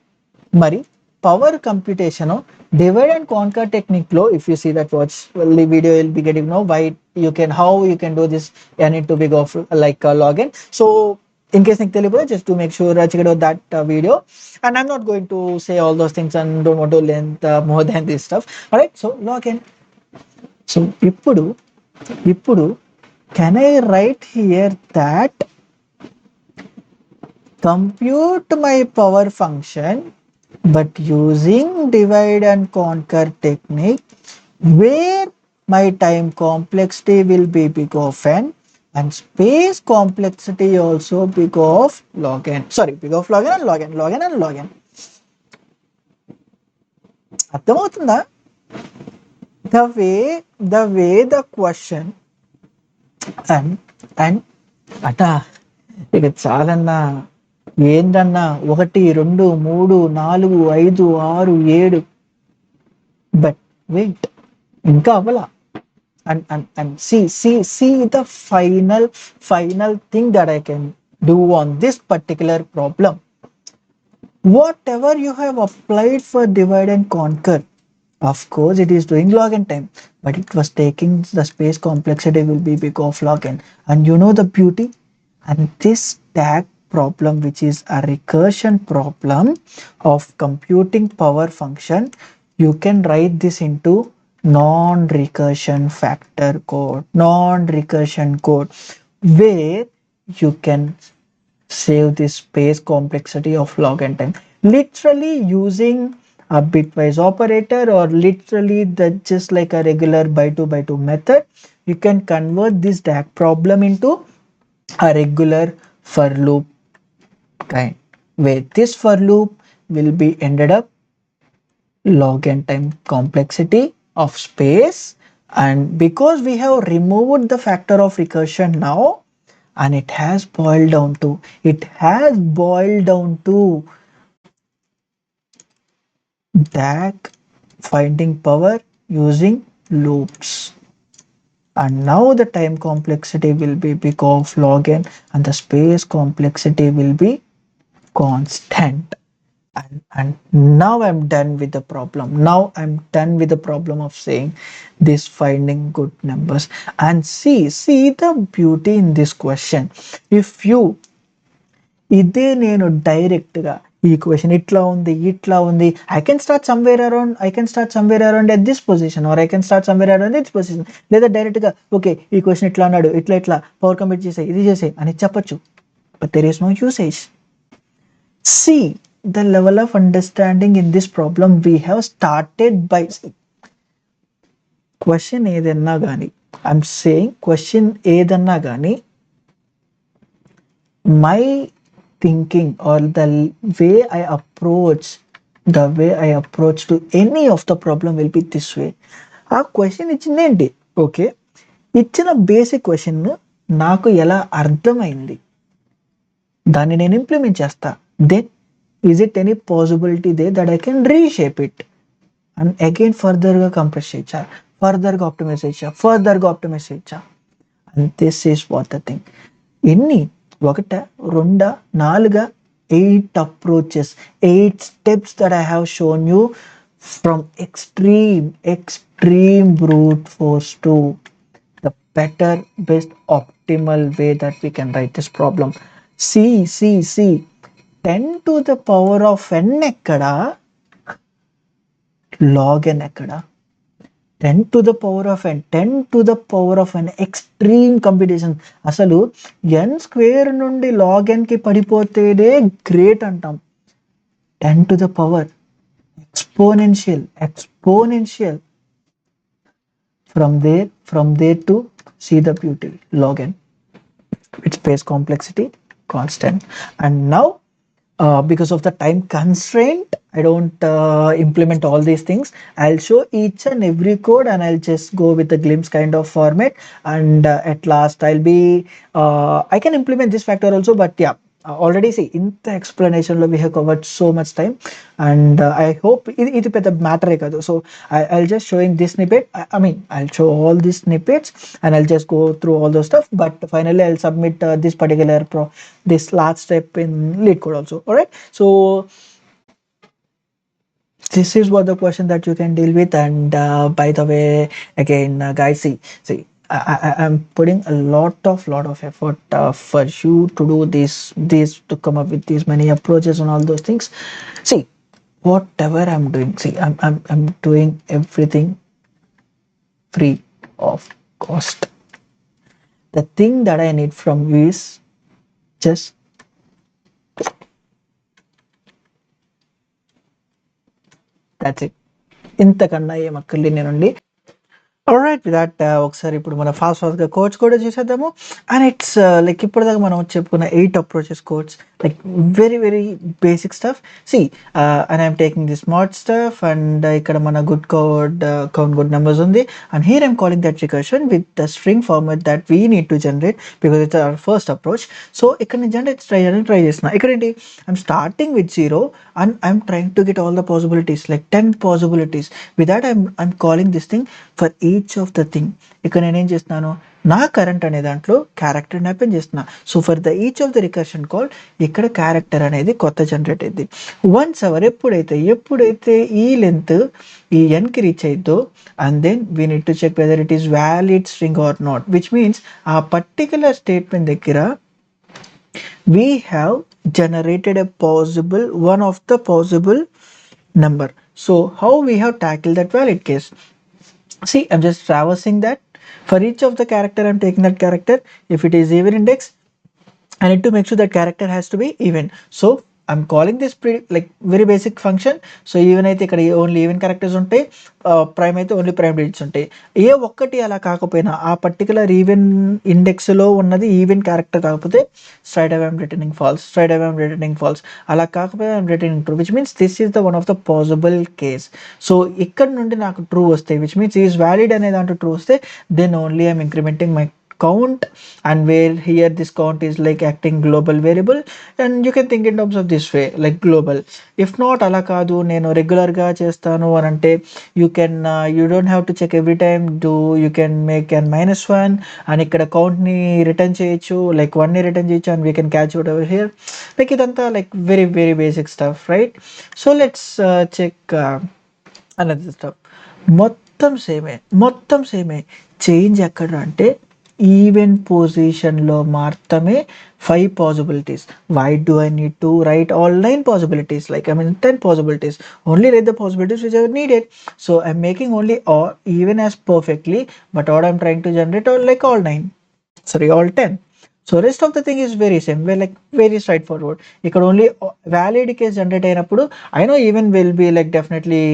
A: మరి power computation divide and conquer technique లో, if you see that watch the video will be getting know why you can, how you can do this n into big of like log n. So in case నీకు తెలియదు, just to make sure check out that video, and I'm not going to say all those things and don't want to length more than this stuff. Alright, so log n. So ఇప్పుడు can I write here that compute my power function but using divide and conquer technique, where my time complexity will be big of n and space complexity also big of log n. Sorry, big of log n and log n, log n and log n. అర్థమవుతుందా? the way the question and అటా ఇక చాలన్నా, ఏందన్నా 1 2 3 4 5 6 7, but wait ఇంకా అవ్వలా. and see the final thing that I can do on this particular problem. Whatever you have applied for divide and conquer, of course it is doing log n time, but it was taking the space complexity will be big of log n. And you know the beauty, and this tag problem, which is a recursion problem of computing power function, you can write this into non-recursion factor code, non-recursion code, where you can save this space complexity of log n time, literally using a bitwise operator, or literally that just like a regular by 2 method. You can convert this DAG problem into a regular for loop kind, where this for loop will be ended up log n time complexity of space. And because we have removed the factor of recursion now, and it has boiled down to DAG finding power using loops. And now the time complexity will be big of log n and the space complexity will be constant. And now I'm done with the problem. Now I'm done with the problem of saying this finding good numbers. And see the beauty in this question. If you ఇదే నేను direct గా ఈ question ఇట్లా ఉంది, I can start somewhere around at this position, or I can start somewhere around this position. లేదా direct గా okay ఈ question ఇట్లా అన్నాడు, ఇట్లా పవర్ కంప్యూట్ చేసే, ఇది చేసే అని చెప్పొచ్చు, but there is no usage. See the level of understanding in this problem we have started by question ఏదన్నా కానీ, ఐఎమ్ సేయింగ్ క్వశ్చన్ ఏదన్నా కానీ, my thinking or the way I approach to any of the problem will be this way. ఆ question ఇచ్చిందేంటి, okay ఇచ్చిన basic question నాకు ఎలా అర్థమైంది, దాన్ని నేను ఇంప్లిమెంట్ చేస్తా. Then is it any possibility they that I can reshape it and again ఫర్దర్గా కంప్రెస్ చేయొచ్చా, ఫర్దర్గా ఆప్టిమైజ్ చేయొచ్చా. And this is what the thing. ఎన్ని 1 2 4 8 approaches, 8 steps that I have shown you, from extreme brute force to the better, best, optimal way that we can write this problem. See 10 to the power of n ekkada, log n ekkada. 10 to the power of n extreme computation. అసలు n square నుండి log n కి పడిపోతేనే great అంటాం. 10 to the power exponential. From there to see the beauty, log n, its space complexity constant. And now because of the time constraint, I don't implement all these things. I'll show each and every code and I'll just go with the glimpse kind of format. And at last, I can implement this factor also, but yeah, already see in the explanation we have covered so much time, and I hope it పెద్ద matter కాదు. So I'll just showing this snippet. I mean, I'll show all these snippets and I'll just go through all those stuff. But finally, I'll submit this particular this last step in lead code also. All right. So this is what the question that you can deal with. And by the way, again, guys, see. I'm putting a lot of effort for you to do this to come up with these many approaches and all those things. See, whatever I'm doing, see, I'm doing everything free of cost. The thing that I need from you is just that's it. ఇంతకన్నా ఏం అక్కర్లేదు నేనండి. Alright with that ఒకసారి ఇప్పుడు మనం ఫాస్ట్గా codes కూడా చూసేద్దాము. అండ్ ఇట్స్ లైక్ ఇప్పటిదాకా మనం చెప్పుకున్న 8 approaches codes, like very very basic stuff. See and I'm taking the smart stuff and ఇక్కడ మన good code count good numbers ఉంది. And here I'm calling that recursion with the string format that we need to generate because it's our first approach. So ఇక్కడ నేను generate try చేస్తున్నా. ఇక్కడ ఏంటి, I'm starting with 0 and I'm trying to get all the possibilities, like 10 possibilities. With that, I'm calling this thing for each of the thing. ఇక్కడ నేనేం చేస్తున్నాను, నా current అనే దాంట్లో క్యారెక్టర్ని అపెండ్ చేస్తున్నా. So for the each of the recursion call ఇక్కడ character అనేది కొత్త జనరేట్ అయింది. వన్స్ అవర్ ఎప్పుడైతే ఈ లెంత్ ఈ ఎన్కి రీచ్ అయిద్దో, and then we need to check whether it is valid string or not, which means ఆ పర్టికులర్ స్టేట్మెంట్ దగ్గర we have generated a possible one of the possible number. So how we have tackled that valid case? See, I'm just traversing that. For each of the character, I'm taking that character. If it is even index, I need to make sure that character has to be even. So I'm calling this like very basic function. So even అయితే ఇక్కడ only even characters ఉంటాయి, prime అయితే only prime digits ఉంటాయి. ఏ ఒక్కటి అలా కాకపోయినా ఆ particular even ఇండెక్స్లో ఉన్నది ఈవెన్ క్యారెక్టర్ కాకపోతే straight away I'm returning false, అలా కాకపోతే I'm returning true, which means this is the one of the possible case. So ఇక్కడ నుండి నాకు ట్రూ వస్తాయి, విచ్ మీన్స్ ఈజ్ వ్యాలిడ్ అనే దాంట్లో ట్రూ వస్తే then only I'm incrementing my count, and where here this count is like acting global variable, and you can think in terms of this way like global. If not అలా కాదు నేను రెగ్యులర్గా చేస్తాను అని అంటే you don't have to check every time, you can make n -1 and ఇక్కడ కౌంట్ని return చేయొచ్చు, లైక్ 1ని రిటర్న్ చేయొచ్చు, and we can catch it over here. Like ఇదంతా like very very basic stuff, right? So let's check another stuff. మొత్తం సేమే change ఎక్కడ అంటే ఈవెన్ పొజిషన్లో మాత్రమే 5 possibilities. Why do I need to write all 9 possibilities? Like 10 possibilities. Only write the possibilities which are needed. So I'm making only all even as perfectly, but what I'm trying to generate all like all 9. Sorry, all 10. So rest of the thing is very same, like very straightforward. Ikkada only valid case generate అయినప్పుడు I know even will be like definitely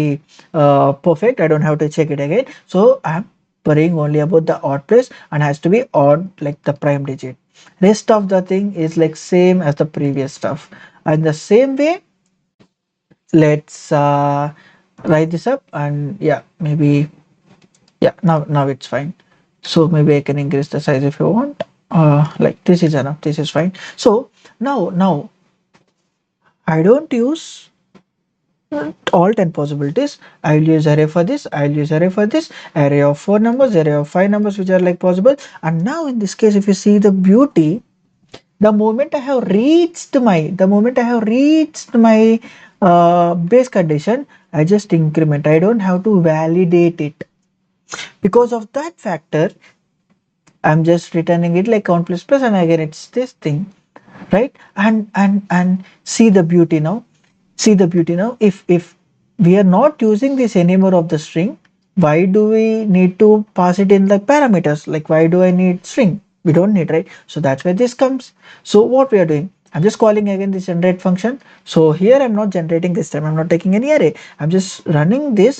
A: perfect. I don't have to check it again. So I'm worrying only about the odd place and has to be odd like the prime digit. Rest of the thing is like same as the previous stuff. And the same way, let's write this up, and yeah, maybe yeah, now it's fine. So maybe I can increase the size if you want. Like this is enough, this is fine. So now I don't use all 10 possibilities. I'll use array for this, array of 4 numbers, array of 5 numbers which are like possible. And now in this case, if you see the beauty, the moment I have reached my base condition, I just increment. I don't have to validate it. Because of that factor, I'm just returning it like count plus plus, and again it's this thing, right? And see the beauty now. If we are not using this anymore of the string, why do we need to pass it in the parameters? Like why do I need string? We don't need, right? So that's where this comes. So what we are doing, I'm just calling again this generate function. So here I'm not generating this time, I'm not taking any array, I'm just running this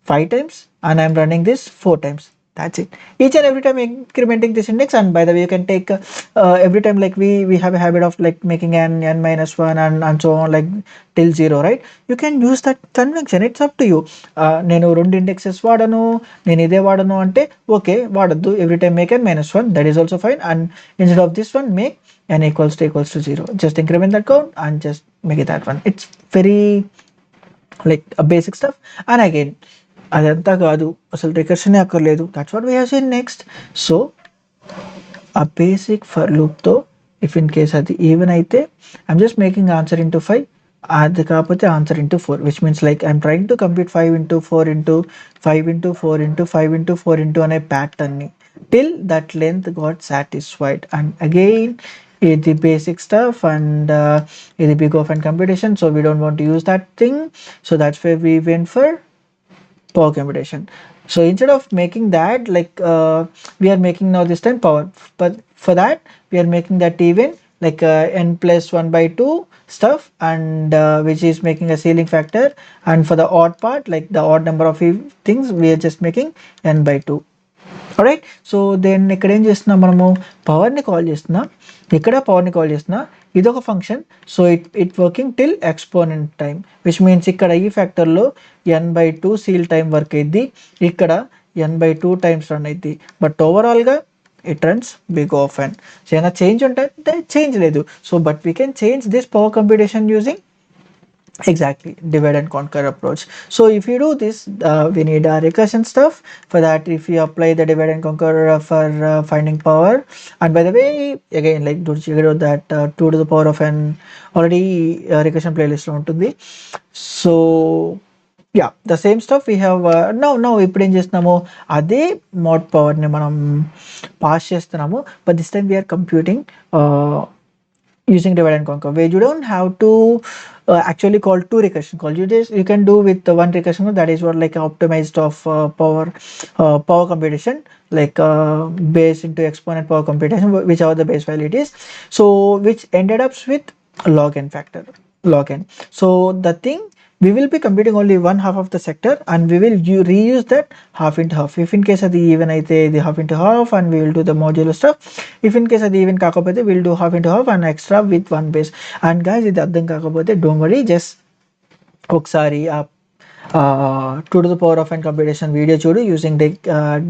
A: 5 times and I'm running this 4 times. That's it. Each and every time incrementing this index, and by the way, you can take every time, like we have a habit of like making n minus one and so on, like till zero, right? You can use that convention. It's up to you. నేను రెండు indexes వాడను, నేను ఇదే వాడను అంటే okay వాడద్దు. Every time make n minus one, that is also fine. And instead of this one, make n equals to zero. Just increment that count and just make it that one. It's very like a basic stuff. And again, అదంతా కాదు అసలు recursion అక్కర్లేదు. That's what we have seen next. So ఆ basic for లూప్తో if in case అది even అయితే I'm just making answer into 5, అది కాకపోతే answer into 4, which means like I'm trying to complete 5 into 4 into 5 into 4 into 5 into 4 into అనే ప్యాటర్న్ని till that length got satisfied. And again, the basic stuff, and the big of and computation, so we don't want to use that thing. So that's where we went for power computation. So instead of making that, like we are making now this time power, but for that we are making that even like n plus 1 by 2 stuff, and which is making a ceiling factor. And for the odd part, like the odd number of things, we are just making n by 2. Right. So then ఇక్కడ ఏం చేస్తున్నాం మనము, పవర్ని call చేస్తున్నా, ఇక్కడ పవర్ని call చేస్తున్నా, ఇదొక function. So it working till exponent time, which means ఇక్కడ ఈ ఫ్యాక్టర్లో n/2 సీల్ టైం వర్క్ అయింది, ఇక్కడ n/2 టైమ్స్ రన్ అయింది. బట్ ఓవరాల్గా it runs big of n. So ఏమైనా చేంజ్ ఉంటే చేంజ్ లేదు. So but we can change this power computation using exactly divide and conquer approach. So if you do this, we need recursion stuff. For that, if you apply the divide and conquer for finding power, and by the way, again, like do check out that 2 to the power of n already recursion playlist lo untundi. So yeah, the same stuff we have now ఇప్పుడు ఏం చేస్తున్నాము, అదే mod power ని మనం pass చేస్తున్నాము, but this time we are computing using divide and conquer, where you don't have to actually call two recursion calls. You can do with one recursion call. That is what like optimized of power computation, like base into exponent power computation, whichever the base value it is. So which ended up with log n factor, log n. So the thing, we will be computing only one half of the sector, and we will reuse that half into half. If in case of the even aithe the half into half, and we will do the modular stuff. If in case of the even kakapothe, we will do half into half and extra with one base. And guys, ఇది అర్థం కాకపోతే don't worry, just ఒకసారి ఆ 2 to the power of n computation video చూడు using the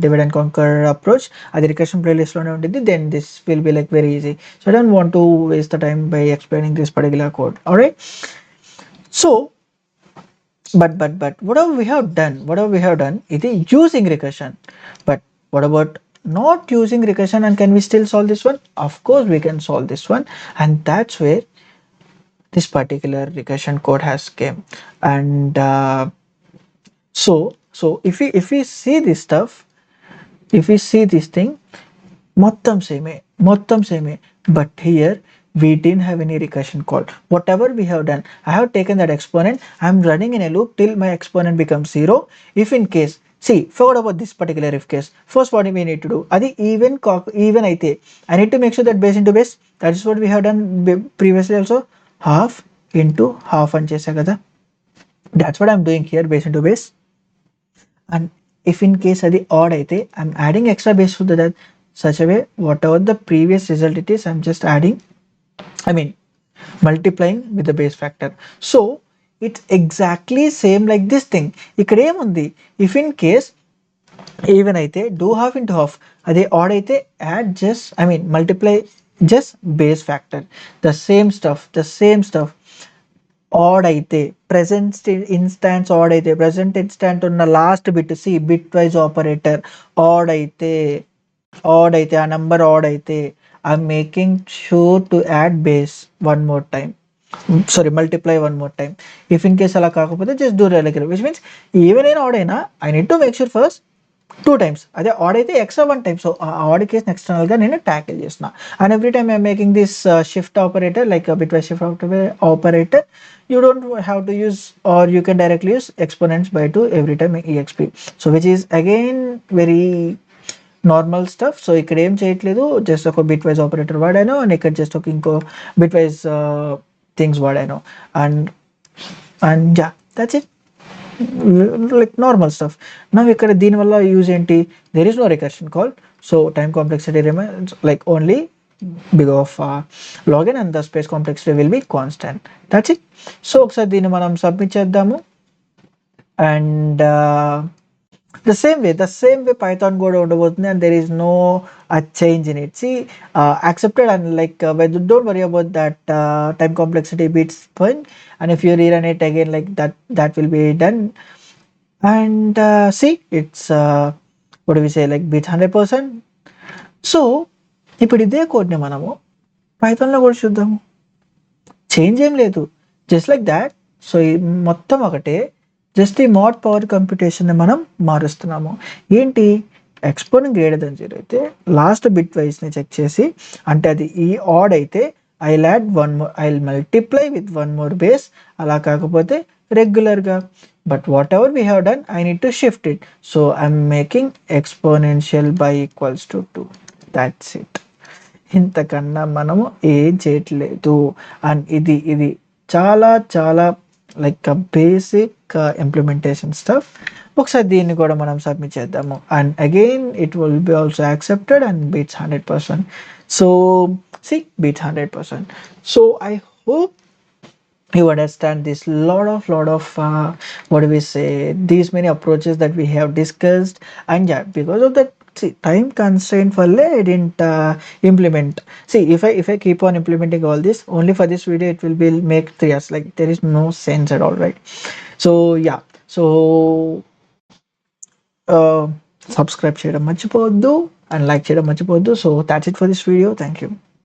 A: divide and conquer approach. అది recursion ప్లేలిస్ట్లోనే ఉంటుంది. Then this will be like very easy. So I don't want to waste the time by explaining this particular code. Alright. So but whatever we have done it is using recursion. But what about not using recursion, and can we still solve this one? Of course we can solve this one, and that's where this particular recursion code has came. And so if we see this stuff, if we see this thing, మొత్తం సేమే, but here we didn't have any recursion call. Whatever we have done, I have taken that exponent, I am running in a loop till my exponent becomes 0. If in case, see, forget about this particular if case. First what we need to do, adi even aithe I need to make sure that base into base, that is what we have done previously also, half into half అని చేసా కదా. That's what I'm doing here, base into base. And if in case adi odd aithe, I'm adding extra base to that, such a way whatever the previous result it is, I'm just adding, I mean multiplying with the base factor. So it's exactly same like this thing. ఇక్కడ ఏముంది, if in case even అయితే do half into half, అదే odd అయితే add just, I mean multiply just base factor. The same stuff. Odd అయితే present instance, odd అయితే present instance ఉన్న last bit, see bitwise operator, odd అయితే ఆ number odd అయితే I'm making sure to add base one more time, sorry, multiply one more time. If in case అలా కాకపోతే just do regular, which means even in odd అయినా I need to make sure first 2 times, అదే odd అయితే extra 1 time. So odd case external గా నేను tackle చేస్తున్నా. And every time I'm making this shift operator, like a bitwise shift operator, you don't have to use, or you can directly use exponents by 2 every time exp. So which is again very normal stuff. So ఇక్కడ ఏం చేయట్లేదు, just ఒక bit wise operator వాడాను, and ఇక్కడ just ఒక ఇంకో bit wise things వాడాను, and yeah, that's it. like normal stuff. Now ఇక్కడ దీనివల్ల యూజ్ ఏంటి, there is no recursion call, so time complexity remains like only big of login and the space complexity will be constant. That's it. So ఒకసారి దీన్ని మనం submit చేద్దాము. And the same way python కూడా ఉండబోతుంది, and there is no change in it. See, accepted, and like don't worry about that time complexity bits point, and if you rerun it again like that will be done. And see, it's what do we say, like bits 100%. So ఇప్పుడు ఇదే కోడ్ని మనము పైథాన్లో కూడా చూద్దాము. Change ఏం లేదు, just like that. So మొత్తం ఒకటే, జస్ట్ ఈ మోడ్ పవర్ కంప్యూటేషన్ని మనం మారుస్తున్నాము. ఏంటి, ఎక్స్పోనెంట్ గ్రేటర్ దెన్ 0 అయితే లాస్ట్ బిట్ వైస్ని చెక్ చేసి, అంటే అది ఈ ఆడ్ అయితే I'll add one more, I'll multiply with one more base, అలా కాకపోతే రెగ్యులర్గా. But what ever we have done, I need to shift it. So I'm making exponential by equals to 2. That's it. ఇంతకన్నా మనము ఏం చేయట్లేదు. And ఇది చాలా చాలా లైక్ బేసిక్ ఇంప్లిమెంటేషన్ స్టఫ్. ఒకసారి దీన్ని కూడా మనం సబ్మిట్ చేద్దాము. And again it will be also accepted and beats 100%. So see, beats 100%. So I hope you understand this lot of what do we say, these many approaches that we have discussed. And yeah, because of that, see, time constraint for I didn't implement. See, if I keep on implementing all this only for this video, it will be make 3 hours. Like there is no sense at all, right? So yeah, so subscribe చేయడం మర్చిపోవద్దు and like చేయడం మర్చిపోవద్దు. So that's it for this video. Thank you.